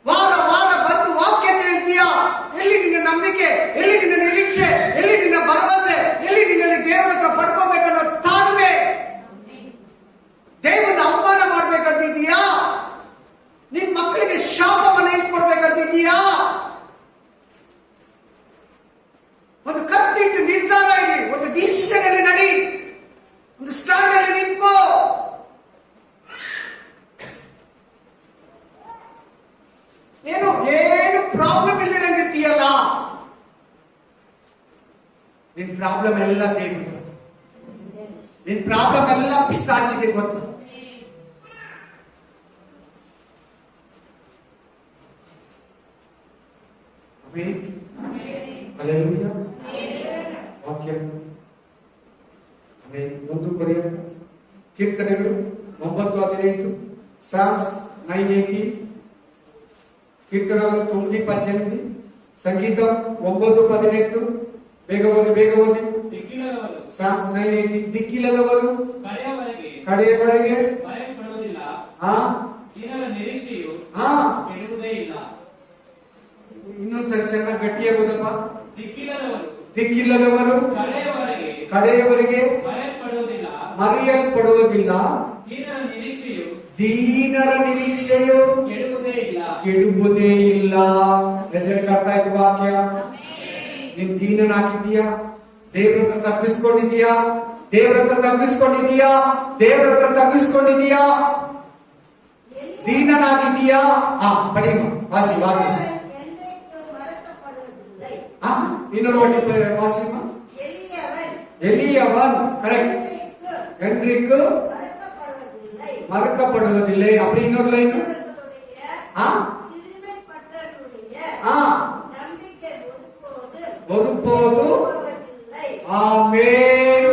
S1: ವಾರ ವಾರ ಬಂದು ವಾಕ್ಯ ಕೇಳ್ತೀಯ. ಎಲ್ಲಿ ನಿನ್ನ ನಂಬಿಕೆ? ಎಲ್ಲಿ ನಿನ್ನ ನಿರೀಕ್ಷೆ? ಎಲ್ಲಿ ನಿನ್ನ ಭರವಸೆ? ಎಲ್ಲಿ ನಿನ್ನಲ್ಲಿ ದೇವರ ಹತ್ರ ಪಡ್ಕೋಬೇಕನ್ನೋ ತಾಳ್ಮೆ? ದೇವರನ್ನ ಅವಮಾನ ಮಾಡ್ಬೇಕಂತಿದೀಯಾ? ನಿನ್ ಮಕ್ಕಳಿಗೆ ಶಾಪವನ್ನು ಇಸ್ಕೊಡ್ಬೇಕಂತಿದೀಯಾ? ಒಂದು ಕಂಪ್ಲೀಟ್ ನಿರ್ಧಾರ ಇಲ್ಲಿ, ಒಂದು ಡಿಸಿಷನ್ ಅಲ್ಲಿ ನಡಿ, ಒಂದು ಸ್ಟ್ಯಾಂಡ್ ಅಲ್ಲಿ ನಿಂತ್ಕೋ. ಏನು ಪ್ರಾಬ್ಲಮ್ ಇಲ್ಲದಂಗಿರ್ತೀಯಲ್ಲ, ನಿನ್ ಪ್ರಾಬ್ಲಮ್ ಎಲ್ಲ ದೇವರಿಗೆ ಗೊತ್ತು, ನಿನ್ ಪ್ರಾಬ್ಲಮ್ ಎಲ್ಲ ಪಿಶಾಚಿಗೆ ಗೊತ್ತು. ಹಲ್ಲೆಲೂಯಾ. ವಾಕ್ಯ. ಒಂದು ಕೊರಿಯ ಕೀರ್ತನೆಗಳು 9:18, ಸಾಮ್ಸ್ 9:18, కీర్తనలు 9:18, సంగీతం 9:18. ಬೇಗ ಓದಿ. ಸಾಮ್ಸ್ 9:18. ದಿಕ್ಕಿಲ್ಲದವರು ಕಡೆಯವರೆಗೆ ಇನ್ನೊಂದ್ಸರಿ ಚೆನ್ನಾಗಿ ಗಟ್ಟಿಯಾಗಿ ಓದಪ್ಪ. ದಿಕ್ಕಿಲ್ಲದವರು ಕಡೆಯವರೆಗೆ ಮರೆಯಲ್ಪಡುವುದಿಲ್ಲ, ದೀನರ ನಿರೀಕ್ಷೆಯು ಕೆಡುವುದೇ ಇಲ್ಲ. ಎದುರಿಗೆ ಅರ್ಥ ಆಯ್ತು ವಾಕ್ಯ? ನೀನ್ ದೀನನಾಗಿದ್ದೀಯಾ? ದೇವ್ರ ಹತ್ರ ತಗ್ಗಿಸ್ಕೊಂಡಿದೀಯಾ? ದೇವ್ರ ಹತ್ರ ತಗ್ಗಿಸ್ಕೊಂಡಿದೀಯಾ? ದೀನನಾಗಿದ್ದೀಯಾ? ಪಡಿಮ ವಾಸಿ ಇನ್ನೊಂದು ವಾಸಿಮ ಎಲಿಯವನ್. ಕರೆಕ್ಟ್. ಹೆನ್ರಿಕ್ மறக்கப்படுவதில்லை. அப்படி இன்னொரு லைன். ஒருபோது. ஆமென்.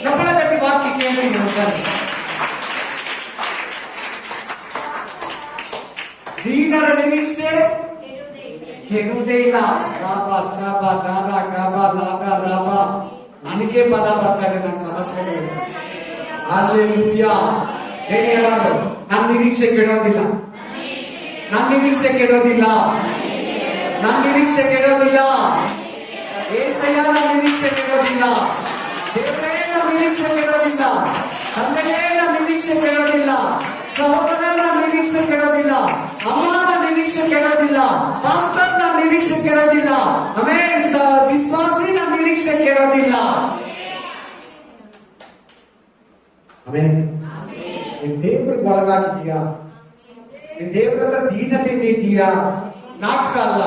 S1: சப்பல தட்டி வாக்கி கேளுங்க. ನಿರೀಕ್ಷೆ ಕೆಡುವುದೇ ಇಲ್ಲ. ರಾಬ ಶಾಬ ದಾದ ಗಾಬ ಲಾದ ರಾಬ. ನನಗೆ ಪದ ಬರ್ತಾರೆ ನನ್ನ ಸಮಸ್ಯೆಗಳು. ಹಲ್ಲೆಲೂಯಾ. ಹೇಳಿ ಎಲ್ಲರೂ, ನನ್ನ ನಿರೀಕ್ಷೆ ಕೆಡೋದಿಲ್ಲ, ನನ್ನ ನಿರೀಕ್ಷೆ ಕೆಡೋದಿಲ್ಲ, ನನ್ನ ನಿರೀಕ್ಷೆ ಕೆಡೋದಿಲ್ಲ. ಏಸಯ್ಯ ನನ್ನ ನಿರೀಕ್ಷೆ ಕೆಡೋದಿಲ್ಲ. ದೇವರೇ ನನ್ನ ನಿರೀಕ್ಷೆ ಕೆಡೋದಿಲ್ಲ. ತಂದೆಯೇ ನನ್ನ ನಿರೀಕ್ಷೆ ಕೆಡೋದಿಲ್ಲ. ಸಹೋದರ ನನ್ನ ನಿರೀಕ್ಷೆ ಕೆಡೋದಿಲ್ಲ. ಅಮ್ಮ ನನ್ನ ನಿರೀಕ್ಷೆ ಕೆಡೋದಿಲ್ಲ. ಪಾಸ್ಟರ್ ನನ್ನ ನಿರೀಕ್ಷೆ ಕೆಡೋದಿಲ್ಲ. ಆಮೇಲೆ ವಿಶ್ವಾಸಿ ನನ್ನ ನಿರೀಕ್ಷೆ ಕೆಡೋದಿಲ್ಲ. ಆಮೇಲೆ ನೀನ್ ದೇವ್ರಿಗೆ ಒಳಗಾಗಿದೀಯಾ? ನೀನ್ ದೇವ್ರ ಹತ್ರ ದೀನತೆಯಿಂದ ಇದೀಯಾ? ನಾಟಕ ಅಲ್ಲ,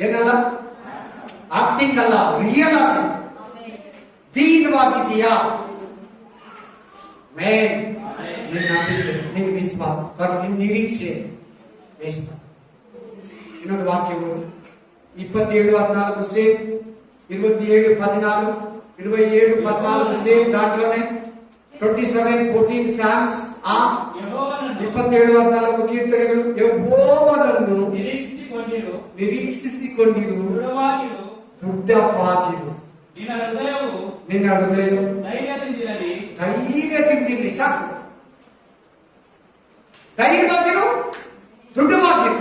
S1: ಏನಲ್ಲ, ಆಕ್ಟಿಂಗ್ ಅಲ್ಲ, ರಿಯಲ್ ಆಗಿ ದೀನವಾಗಿದೀಯಾ? ನಿನ್ ವಿಶ್ವಾಸ, ಸಾರಿ, ನಿನ್ ನಿರೀಕ್ಷೆ ಬೇಯಿಸ್ತ. ಇನ್ನೊಂದು ವಾಕ್ಯ 27:14 ಸೇಮ್, 27:14, 27:14 ಸೇಮ್. ದಾಟ್ಲನೆ 27:14 ಸ್ಯಾಮ್ಸ್. 27:14 ಕೀರ್ತನೆಗಳು. ಯೆಹೋವನನ್ನು ನಿರೀಕ್ಷಿಸಿಕೊಂಡಿರು, ದೃಢವಾಗಿರು. ನಿನ್ನ ಹೃದಯವು ಧೈರ್ಯದಿಂದಿರಲಿ. ಸಾಕು, ಧೈರ್ಯವಾಗಿರು, ದೃಢವಾಗಿರು.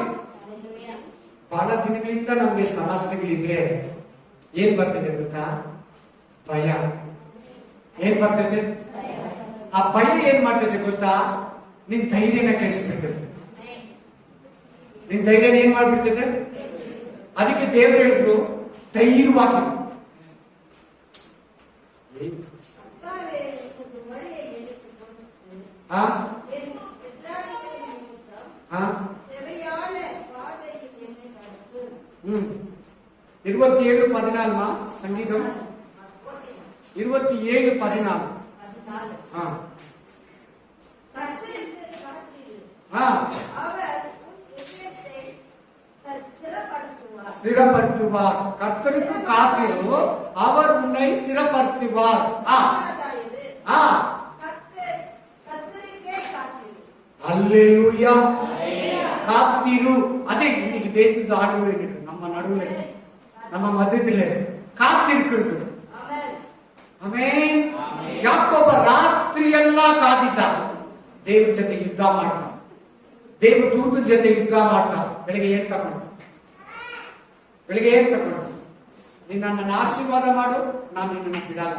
S1: ಬಹಳ ದಿನಗಳಿಂದ ನಮ್ಗೆ ಸಮಸ್ಯೆಗಳಿದೆ. ಏನ್ ಬರ್ತಿದೆ ಗೊತ್ತಾ? ಭಯ. ಏನ್ ಬರ್ತದೆ? ಆ ಭಯ ಏನ್ ಮಾಡ್ತದೆ ಗೊತ್ತಾ? ನಿನ್ ಧೈರ್ಯನ ಕೆಡಿಸ್ಬಿಡ್ತದೆ. ನಿನ್ ಧೈರ್ಯನ ಏನ್ ಮಾಡ್ಬಿಡ್ತದೆ? ಅದಕ್ಕೆ ದೇವರು ಹೇಳಿದ್ರು, ಧೈರ್ಯವಾಗಿ. ಹಾ 27:14 ಸಂಗೀತಂ 27:14. ஸ்திரப்படுத்துவார். கர்த்தருக்கு காத்திரு, அவர் உன்னை ஸ்திரப்படுத்துவார். அல்லேலூயா. காத்திரு. அதே இன்னைக்கு பேசுறது ஆண்டவர் நம்ம நடுவுல, நம்ம மத்தியில காத்திருக்கிறது. ಆಮೆನ್. ಯಾಕೋಬ ರಾತ್ರಿ ಎಲ್ಲ ಕಾದಿದ್ದ. ದೇವ್ರ ಜೊತೆ ಯುದ್ಧ ಮಾಡ್ತಾ, ದೇವ್ರ ದೂತನ ಜೊತೆ ಯುದ್ಧ ಮಾಡ್ತಾ. ಬೆಳಿಗ್ಗೆ ಏನ್ ತಗೊಂಡು ನೀನ್ ನನ್ನನ್ನು ಆಶೀರ್ವಾದ ಮಾಡು, ನಾನು ನಿನ್ನನ್ನು ಬಿಡಲ್ಲ.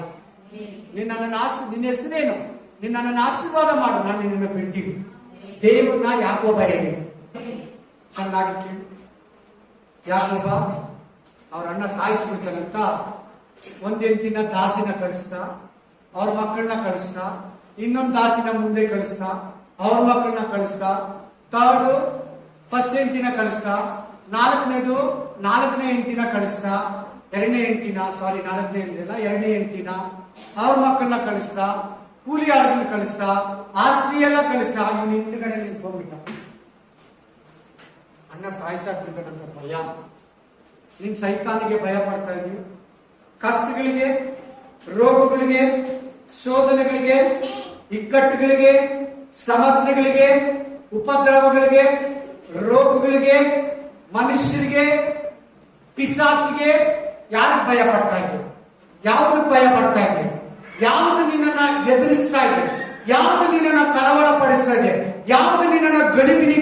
S1: ನಿನ್ನ ಹೆಸರೇನು? ನೀನ್ ನನ್ನನ್ನು ಆಶೀರ್ವಾದ ಮಾಡು, ನಾನು ನಿನ್ನನ್ನು ಬಿಡ್ತೀವಿ. ದೇವ್ರನ್ನ ಯಾಕೋಬ ಹೇಳಿ ಚೆನ್ನಾಗಿ ಕೇಳಿ. ಯಾಕೋಬ ಅವ್ರ ಅಣ್ಣ ಸಾಯಿಸ್ಬಿಡ್ತಾನಂತ ಒಂದ್ ಹೆಂಡತಿನ ದಾಸಿನ ಕಳಿಸ್ತಾ, ಅವ್ರ ಮಕ್ಕಳನ್ನ ಕಳಿಸ್ತಾ, ಇನ್ನೊಂದು ದಾಸಿನ ಮುಂದೆ ಕಳಿಸ್ತಾ, ಅವ್ರ ಮಕ್ಕಳನ್ನ ಕಳಿಸ್ತಾ, ಫಸ್ಟ್ ಹೆಂಡತಿನ ಕಳಿಸ್ತಾ, ನಾಲ್ಕನೇ ಹೆಂಡತಿನ ಕಳಿಸ್ತಾ, ಎರಡನೇ ಹೆಂಡತಿನ ಅವ್ರ ಮಕ್ಕಳನ್ನ ಕಳಿಸ್ತಾ, ಕೂಲಿ ಆಳುಗಳನ್ನ ಕಳಿಸ್ತಾ, ಆಸ್ತಿ ಎಲ್ಲ ಕಳಿಸ್ತಾ. ಇವನು ಹಿಂದ್ಗಡೆ ನಿಂತ್ಕೊಂಡ್ಬಿಟ್ಟ. ಅಣ್ಣ ಸಾಯಿಸಾಕ್ಬಿಡ್ತಾನಂತ ಭಯ. ನೀನ್ ಸೈತಾನಿಗೆ ಭಯ ಪಡ್ತಾ ಇದೀವಿ. ಕಷ್ಟಗಳಿಗೆ, ರೋಗಗಳಿಗೆ, ಶೋಧನೆಗಳಿಗೆ, ಇಕ್ಕಟ್ಟುಗಳಿಗೆ, ಸಮಸ್ಯೆಗಳಿಗೆ, ಉಪದ್ರವಗಳಿಗೆ, ರೋಗಗಳಿಗೆ, ಮನುಷ್ಯರಿಗೆ, ಪಿಶಾಚಿಗೆ ಯಾರಿಗೆ ಭಯ ಪಡ್ತಾ ಇದೆ? ಯಾವುದಕ್ಕೆ ಭಯ ಪಡ್ತಾ ಇದೆ? ಯಾವುದು ನಿನ್ನನ್ನ ಎದುರಿಸ್ತಾ ಇದೆ? ಯಾವುದು ನಿನ್ನನ್ನ ಕಳವಳ ಪಡಿಸ್ತಾ ಇದೆ? ಯಾವುದು ನಿನ್ನನ್ನ ಗಲಿಬಿಲಿ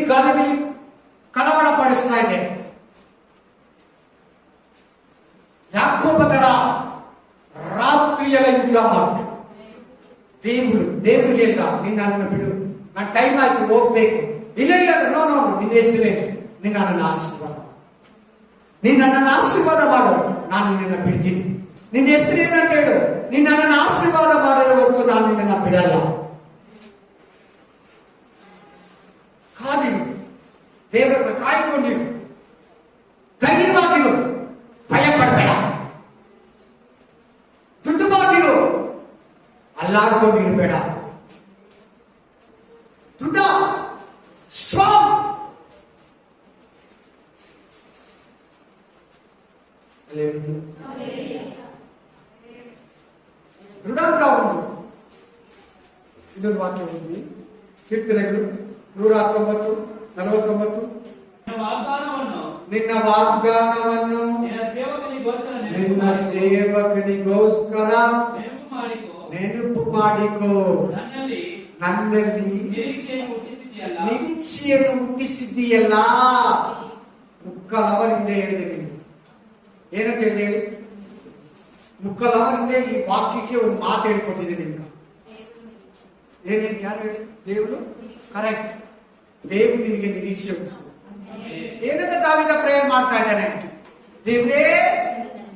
S1: ಕಳವಳ ಪಡಿಸ್ತಾ ಇದೆ? ಯಾಕೋಬ ತರ ರಾತ್ರಿ ಎಲ್ಲ ಯುದ್ಧ ಮಾಡು. ದೇವ್ರಿಗೆ ಇಲ್ಲ, ನಿನ್ನನ್ನು ಬಿಡು, ನಾನು ಟೈಮ್ ಆಯ್ತು ಹೋಗ್ಬೇಕು. ಇಲ್ಲ, ನೋ, ನಿನ್ನ ಹೆಸರೇ, ನಿನ್ನನ್ನು ಆಶೀರ್ವಾದ ಮಾಡು, ನಾನು ನಿನ್ನನ್ನು ಬಿಡ್ತೀನಿ. ನಿನ್ನ ಹೆಸರೇನಂತ ಹೇಳು, ನಿನ್ನನ್ನು ಆಶೀರ್ವಾದ ಮಾಡದ ಹೊರತು ನಾನು ನಿನ್ನನ್ನು ಬಿಡಲ್ಲ. ಕಾದಿರು, ದೇವರ ಕಾಯ್ಕೊಂಡಿರು, ಧೈರ್ಯವಾಗಿರು, ಭಯ ಪಡಬೇಡ, ದೃಢವಾಗಿರು, ಅಲ್ಲಾಡ್ಕೊಂಡಿರ್ಬೇಡ. ದೃಢ, ಸ್ಟ್ರಾಂಗ್. ದೃಢಂತ ಒಂದು ಇದೊಂದು ವಾಕ್ಯ ಓದಿ. ಕೀರ್ತನೆಗಳು 119:49. ನಿನ್ನ ವಾಗ್ದಾನವನ್ನು ನಿನ್ನ ಸೇವಕನಿಗೋಸ್ಕರ ನೆನಪು ಮಾಡಿಕೋ. ನನ್ನಲ್ಲಿ ನಿರೀಕ್ಷೆಯನ್ನು ಹುಟ್ಟಿಸಿದ್ದೀಯಲ್ಲ. ಮುಕ್ಕಲವರಿಂದ ಹೇಳಿದೆ. ನೀವು ಏನಂತ ಹೇಳಿ ಮುಕ್ಕಲವರಿಂದ ಈ ವಾಕ್ಯಕ್ಕೆ ಒಂದು ಮಾತು ಹೇಳ್ಕೊಟ್ಟಿದೆ ನಿಮ್ಗೆ. ಏನೇನು ಯಾರು ಹೇಳಿ? ದೇವರು ಕರೆಕ್ಟ್. ದೇವರು ನಿನಗೆ ನಿರೀಕ್ಷೆ ಹುಟ್ಟಿಸು. ಏನಂತ ದಾವಿದ ಪ್ರೇಯರ್ ಮಾಡ್ತಾ ಇದ್ದಾನೆ? ದೇವ್ರೇ,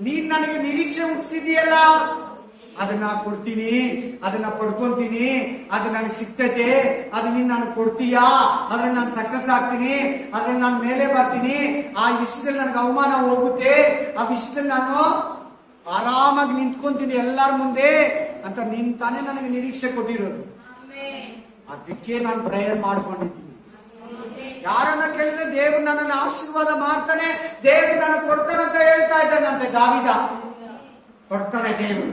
S1: ನೀನ್ ನನಗೆ ನಿರೀಕ್ಷೆ ಹುಟ್ಟಿಸಿದೀಯಲ್ಲ, ಅದನ್ನ ಕೊಡ್ತೀನಿ, ಅದನ್ನ ಪಡ್ಕೊಂತೀನಿ, ಅದು ನನಗೆ ಸಿಗ್ತೈತೆ, ಅದು ನೀನ್ ನಾನು ಕೊಡ್ತೀಯಾ, ಅದ್ರಲ್ಲಿ ನಾನು ಸಕ್ಸಸ್ ಆಗ್ತೀನಿ, ಅದ್ರಲ್ಲಿ ನಾನು ಮೇಲೆ ಬರ್ತೀನಿ, ಆ ವಿಷಯದಲ್ಲಿ ನನಗೆ ಅವಮಾನ ಹೋಗುತ್ತೆ, ಆ ವಿಷಯದಲ್ಲಿ ನಾನು ಆರಾಮಾಗಿ ನಿಂತ್ಕೊಂತೀನಿ ಎಲ್ಲರ ಮುಂದೆ ಅಂತ ನೀನ್ ತಾನೇ ನನಗೆ ನಿರೀಕ್ಷೆ ಕೊಟ್ಟಿರೋದು. ಅದಕ್ಕೆ ನಾನು ಪ್ರೇಯರ್ ಮಾಡ್ಕೊಂಡಿದ್ದೀನಿ. ಯಾರನ್ನ ಕೇಳಿದ್ರೆ ದೇವ್ರು ನನ್ನನ್ನು ಆಶೀರ್ವಾದ ಮಾಡ್ತಾನೆ, ದೇವ್ರು ನನಗೆ ಕೊಡ್ತಾನಂತ ಹೇಳ್ತಾ ಇದ್ದಾನಂತೆ ದಾವಿದ. ಕೊಡ್ತಾನೆ ದೇವ್ರು,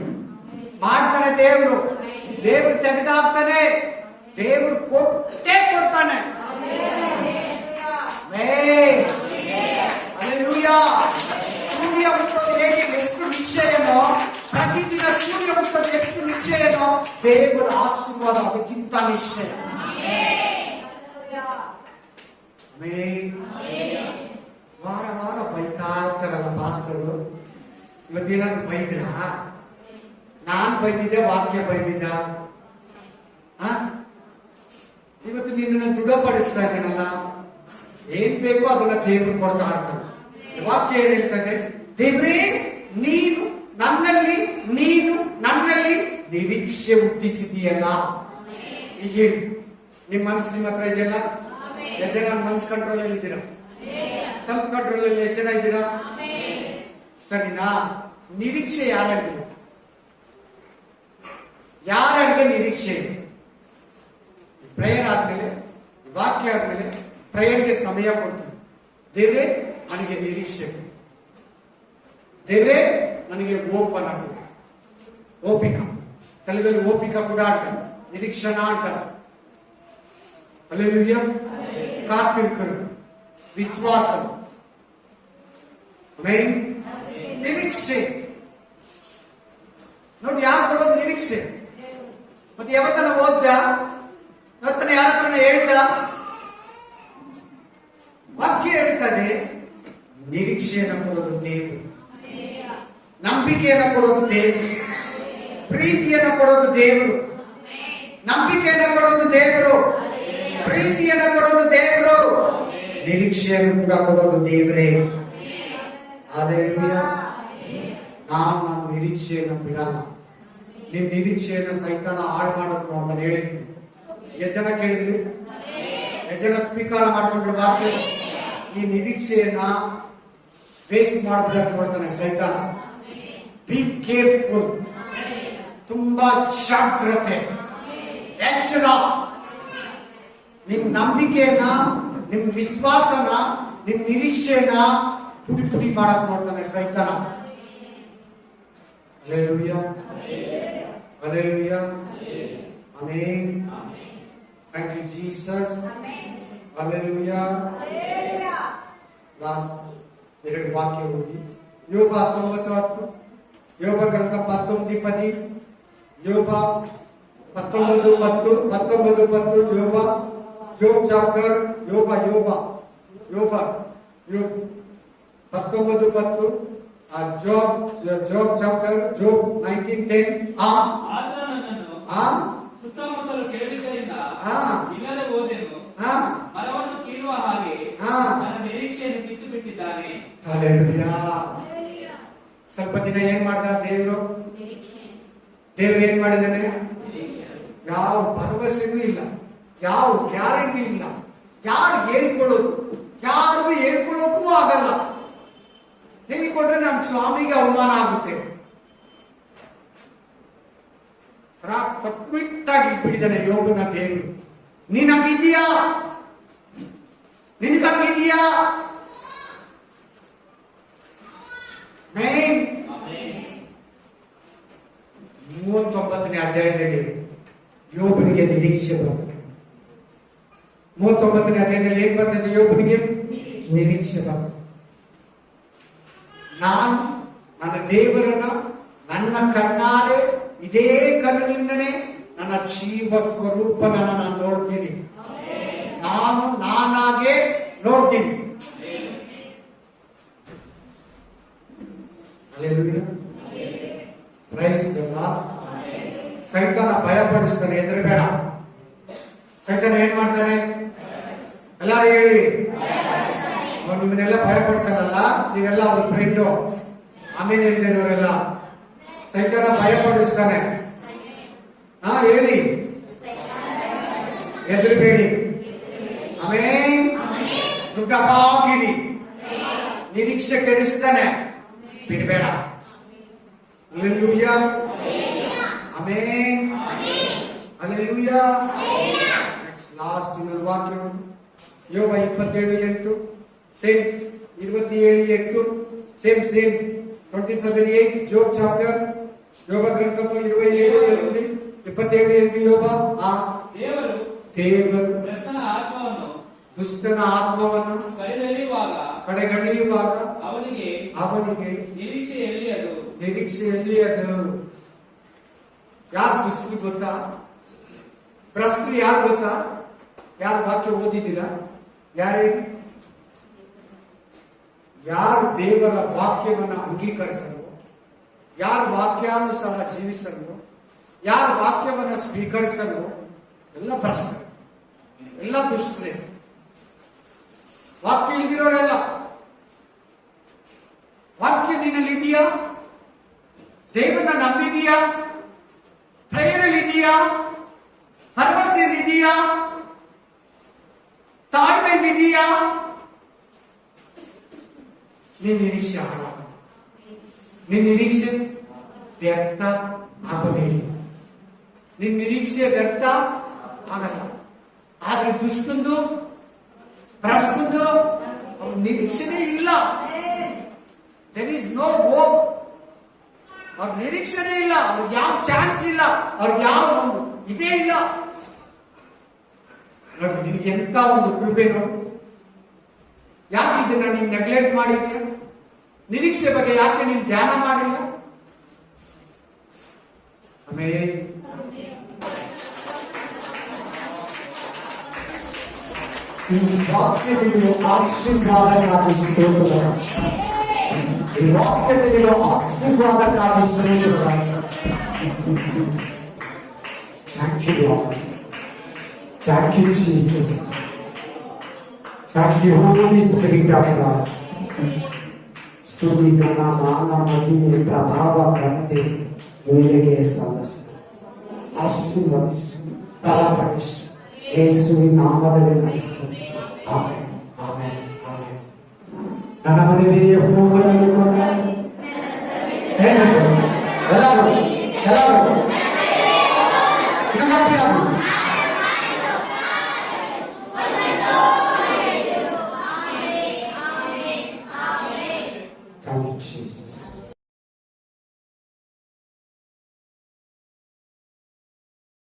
S1: ಮಾಡ್ತಾನೆ ದೇವ್ರು, ದೇವ್ರು ತೆಗೆದಾಕ್ತಾನೆ, ದೇವ್ರು ಕೊಟ್ಟೇ ಕೊಡ್ತಾನೆ. ಸೂರ್ಯ ಹುಟ್ಟೋದು ಹೇಗೆ ಎಷ್ಟು ನಿಶ್ಚಯನೋ, ಪ್ರತಿದಿನ ಸೂರ್ಯ ಹುಟ್ಟೋದು ಎಷ್ಟು ನಿಶ್ಚಯನೋ, ದೇವರ ಆಶೀರ್ವಾದ ಅದಕ್ಕಿಂತ ನಿಶ್ಚಯ. ವಾರ ವಾರ ಬೈತಾ ಇರ್ತಾರಲ್ಲ ಪಾಸ್ಟರ್ಗಳು. ಇವತ್ತೇನಾದ್ರು ಬೈದ್ರ? ನಾನ್ ಬೈದಿದ್ದೆ, ವಾಕ್ಯ ಬೈದಿದ್ದ? ಇವತ್ತು ನಿನ್ನ ದೃಢಪಡಿಸ್ತಾ ಇದ್ದೀನಲ್ಲ, ಏನ್ ಬೇಕೋ ಅದನ್ನ ದೇವ್ರು ಕೊಡ್ತಾ ಇರ್ತಾನೆ. ವಾಕ್ಯ ಏನ್ ಹೇಳ್ತದೆ? ದೇವ್ರೇ, ನೀನು ನನ್ನಲ್ಲಿ ನಿರೀಕ್ಷೆ ಹುಟ್ಟಿಸಿದೀಯಲ್ಲ. ಈಗ ನಿಮ್ ಮನ್ಸು ನಿಮ್ಮ ಹತ್ರ ಇದೆಯಲ್ಲ? ಎಷ್ಟು ಜನ ಮನ್ಸ್ ಕಂಟ್ರೋಲ್ ಅಲ್ಲಿ ಇದ್ದೀರಾ? ಸೆಲ್ಫ್ ಕಂಟ್ರೋಲ್ ಅಲ್ಲಿ ಎಷ್ಟು ಜನ ಇದ್ದೀರಾ? ಸರಿನಾ? ನಿರೀಕ್ಷೆ ಯಾರಿಗೆ ನಿರೀಕ್ಷೆ? ಪ್ರೇಯರ್ ಆದ್ಮೇಲೆ, ವಾಕ್ಯ ಆದ್ಮೇಲೆ ಪ್ರೇಯರ್ಗೆ ಸಮಯ ಕೊಡ್ತೀನಿ. ದೇವ್ರೇ, ನನಗೆ ನಿರೀಕ್ಷೆ, ದೇವ್ರೇ ನನಗೆ ಓಪನ್ ಆಗ ಓಪಿಕ, ತೆಲುಗಲ್ಲಿ ಓಪಿಕ ಕೂಡ ಅಂತಾರೆ, ನಿರೀಕ್ಷಣಾ ಅಂತಾರೆ. அல்லேலூயா. காத்திருக்கிறது, விசுவாசம். ಆಮೆನ್. ನಿರೀಕ್ಷೆ ನೋಡಿ, ಯಾರು ಕೊಡೋದು ನಿರೀಕ್ಷೆ? ಮತ್ತೆ ಯಾವತ್ತನ ಓದ್ದ, ಯಾವತ್ತನ ಯಾರ ಹತ್ರನ ಹೇಳ್ದ? ವಾಕ್ಯ ಹೇಳ್ತದೆ, ನಿರೀಕ್ಷೆಯನ್ನು ಕೊಡೋದು ದೇವರು, ನಂಬಿಕೆಯನ್ನು ಕೊಡೋದು ದೇವರು, ಪ್ರೀತಿಯನ್ನು ಕೊಡೋದು ದೇವರು, ನಂಬಿಕೆಯನ್ನು ಕೊಡೋದು ದೇವರು, ಪ್ರೀತಿಯನ್ನು ಕೊಡೋದು ದೇವರು, ನಿರೀಕ್ಷೆಯನ್ನು ಕೂಡ ಕೊಡೋದು ದೇವರೇ. ಹಲ್ಲೆಲೂಯಾ. ನಾವು ನಮ್ಮ ನಿರೀಕ್ಷೆಯನ್ನು ಬಿಡಲ್ಲ. ನಿಮ್ ನಿರೀಕ್ಷೆಯನ್ನು ಸೈತಾನ ಹಾಳು ಮಾಡೋದು ಅಂತ ಹೇಳಿದ್ವಿ. ಎಷ್ಟು ಜನ ಕೇಳಿದ್ವಿ? ಎಷ್ಟು ಜನ ಸ್ವೀಕಾರ ಮಾಡ್ಕೊಂಡ್ರು ವಾಕ್ಯ? ಈ ನಿರೀಕ್ಷೆಯನ್ನ ವೇಸ್ಟ್ ಮಾಡಬೇಕು ಮಾಡ್ತಾನೆ ಸೈತಾನ. ಬಿ ಕೇರ್ಫುಲ್, ತುಂಬಾ ಜಾಗ್ರತೆ, ಎಚ್ಚರ. ನಿಮ್ ನಂಬಿಕೆಯನ್ನ, ನಿಮ್ ವಿಶ್ವಾಸನ, ನಿಮ್ ನಿರೀಕ್ಷೆಯನ್ನ ಪುಡಿ ಪುಡಿ ಮಾಡಕ್ ನೋಡ್ತಾನೆ ಸೈತಾನ. Hallelujah, hallelujah, amen. Thank you Jesus. Hallelujah. Last ಎರಡು ವಾಕ್ಯ ಓದಿ. ಯೋಬ 19:10, ಯೋಬ ಗ್ರಂಥ 19:10, ಯೋಬ 19:10, Job chapter, Job 19:10, Job chapter, Job 19:10.
S2: ಸುತ್ತಮುತ್ತಲು ಕೇಳಿದ್ದರಿಂದ ಇಲ್ಲದೆ ಹೋದೆನು, ಮರವನ್ನು ಕೀಳುವ ಹಾಗೆ ನನ್ನ ನಿರೀಕ್ಷೆಯನ್ನು ಕಿತ್ತು ಬಿಟ್ಟಿದ್ದಾನೆ.
S1: ಸ್ವಲ್ಪ ದಿನ ಏನ್ ಮಾಡ್ದ ದೇವ್ರು? ದೇವ್ರು ಏನ್ ಮಾಡಿದಾನೆ? ಯಾವ ಭರವಸೆನೂ ಇಲ್ಲ, ಯಾವ ಗ್ಯಾರಂಟಿ ಇಲ್ಲ. ಯಾರು ಹೇಳ್ಕೊಳ್ಳೋದು? ಯಾರಿಗೂ ಹೇಳ್ಕೊಳ್ಳೋಕ್ಕೂ ಆಗಲ್ಲ. ಹೇಳಿಕೊಟ್ರೆ ನನ್ನ ಸ್ವಾಮಿಗೆ ಅವಮಾನ ಆಗುತ್ತೆ. ಕಟ್ಬಿಟ್ಟಾಗಿ ಬಿಡಿದಾನೆ ಯೋಗನ ದೇವರು. ನೀನಾಗಿದೀಯಾ? ನಿನಗಾಗಿದೀಯಾ? 39ನೇ ಅಧ್ಯಾಯದಲ್ಲಿ ಯೋಬನಿಗೆ ನಿರೀಕ್ಷೆ ಬರ್ತದೆ. 39ನೇ ಅಧ್ಯಾಯದಲ್ಲಿ ಏನ್ ಬರ್ತದೆ ಯೋಬನಿಗೆ? ನಿರೀಕ್ಷೆ ಬರಬೇಕು. ನಾನು ನನ್ನ ದೇವರನ್ನ ನನ್ನ ಕಣ್ಣಾರೆ ಇದೇ ಕಣ್ಣುಗಳಿಂದನೇ ನನ್ನ ಜೀವ ಸ್ವರೂಪನ ನಾನು ನೋಡ್ತೀನಿ. ನಾನು ನಾನಾಗೆ ನೋಡ್ತೀನಿ. Praise the lord. ಸೈತಾನ ಭಯಪಡಿಸ್ತಾನೆ, ಹೆದರಬೇಡ. ಸೈತಾನ ಏನ್ ಮಾಡ್ತಾನೆ? ಎಲ್ಲಾರು ಹೇಳಿ. ನಿಮ್ಮನ್ನೆಲ್ಲ ಭಯಪಡಿಸಲ್ಲ, ನೀವೆಲ್ಲ ಅವ್ರ ಫ್ರೆಂಡು. ಆಮೇಲೆ ಹೇಳಿದ್ದೇನೆ ಅವರೆಲ್ಲ. ಸೈತಾನ ಭಯಪಡಿಸ್ತಾನೆ. ಹೇಳಿ, ಹೆದರಬೇಡಿ. ಆಮೇನ್. ದುರ್ಗವಾಗಿರಿ. ನಿರೀಕ್ಷೆ ಕೆಡಿಸ್ತಾನೆ, ಬಿಡಬೇಡ. ಹಲ್ಲೆಲೂಯಾ. ಆಮೆನ್. ಹಲ್ಲೆಲೂಯಾ. ಲಾಸ್ಟ್ ಇನ್ನೊಂದು ವಾಕ್ಯ ಯೋಬ 27:8. ಸೇಮ್ 27:8. ಸೇಮ್ 27:8. ಜೋಬ್ ಚಾಪ್ಟರ್, ಯೋಬ ಗ್ರಂಥವು 27:8. ಯೋಬ. ದೇವರು ದುಷ್ಟನ ಆತ್ಮವನ್ನು ಕಡೆಗಣಿಯುವಾಗ ಅವನಿಗೆ ನಿರೀಕ್ಷೆಯಲ್ಲಿ ಅದು. ಯಾರು ದುಷ್ಟರು ಗೊತ್ತಾ? ಭ್ರಷ್ಟರು ಯಾರು ಗೊತ್ತಾ? ಯಾರು ವಾಕ್ಯ ಓದಿದ್ದೀರಾ? ಯಾರು ದೇವರ ವಾಕ್ಯವನ್ನು ಅಂಗೀಕರಿಸಲು, ಯಾರು ವಾಕ್ಯಾನುಸಾರ ಜೀವಿಸಲು, ಯಾರು ವಾಕ್ಯವನ್ನು ಸ್ವೀಕರಿಸಲು, ಎಲ್ಲ ಭ್ರಷ್ಟರು, ಎಲ್ಲ ದುಷ್ಟರೇ. ವಾಕ್ಯ ಇಲ್ದಿರೋರೆಲ್ಲ. ವಾಕ್ಯ ನಿನ್ನಲ್ಲಿ ಇದೆಯಾ? ದೇವರನ್ನ ನಂಬಿದೀಯಾ? ಪ್ರೇಯರಲ್ಲಿ ಇದೆಯಾ? ಭರವಸೆಯಲ್ಲಿದೆಯಾ? ತಾಳ್ಮೆಯಲ್ಲಿದೆಯಾ? ನಿನ್ನ ನಿರೀಕ್ಷೆ ಹಾಳಾಗ, ನಿನ್ನ ನಿರೀಕ್ಷೆ ವ್ಯರ್ಥ ಆಗೋದಿಲ್ಲ. ನಿನ್ನ ನಿರೀಕ್ಷೆ ವ್ಯರ್ಥ ಆಗಲ್ಲ. ಆದ್ರೆ ದುಷ್ಟಂದು, ಭ್ರಷ್ಟಂದು ನಿರೀಕ್ಷೆನೇ ಇಲ್ಲ. There is no hope. ಅವ್ರ ನಿರೀಕ್ಷೆನೇ ಇಲ್ಲ. ಅವ್ರಿಗೆ ಯಾವ ಚಾನ್ಸ್ ಇಲ್ಲ. ಅವ್ರಿಗೆ ಯಾವ ಒಂದು ಇದೇ ಇಲ್ಲ. ನೋಡಿ, ನಿನಗೆ ಎಂತ ಒಂದು ಕೃಪೆ ನೋಡಿ. ಯಾಕೆ ಇದನ್ನ ನೀನು ನೆಗ್ಲೆಕ್ಟ್ ಮಾಡಿದ್ಯಾ? ನಿರೀಕ್ಷೆ ಬಗ್ಗೆ ಯಾಕೆ ನೀನು ಧ್ಯಾನ ಮಾಡಿಲ್ಲ? ಆಮೇಲೆ
S3: ಈ ವಾಕ್ಯದಲ್ಲಿ ಆಶೀರ್ವಾದಕ್ಕಾಗಿ ಸ್ತೋತ್ರ. ಈ ವಾಕ್ಯದಲ್ಲಿ ಆಶೀರ್ವಾದಕ್ಕಾಗಿ ಸ್ತೋತ್ರ. Thank you, Lord. Thank you, Jesus. Thank you, Holy Spirit of God. ಸ್ತುತಿ, ಘನ, ಮಾನ, ಮಹಿಮೆ, ಪ್ರಭಾವ, ಘನತೆ ನಿನಗೆ ಸಲ್ಲಿಸು. ಆಶೀರ್ವದಿಸು, ಬಲಪಡಿಸು. ಯೇಸುವಿನ ನಾಮದಲ್ಲಿ ನಡೆಸು. Amen, amen, amen. ನನ್ನ ಮನೆಯಲ್ಲಿ ಯೆಹೋವನನ್ನು ಕೊಂಡಾಡಿ ಎಲ್ಲರೂ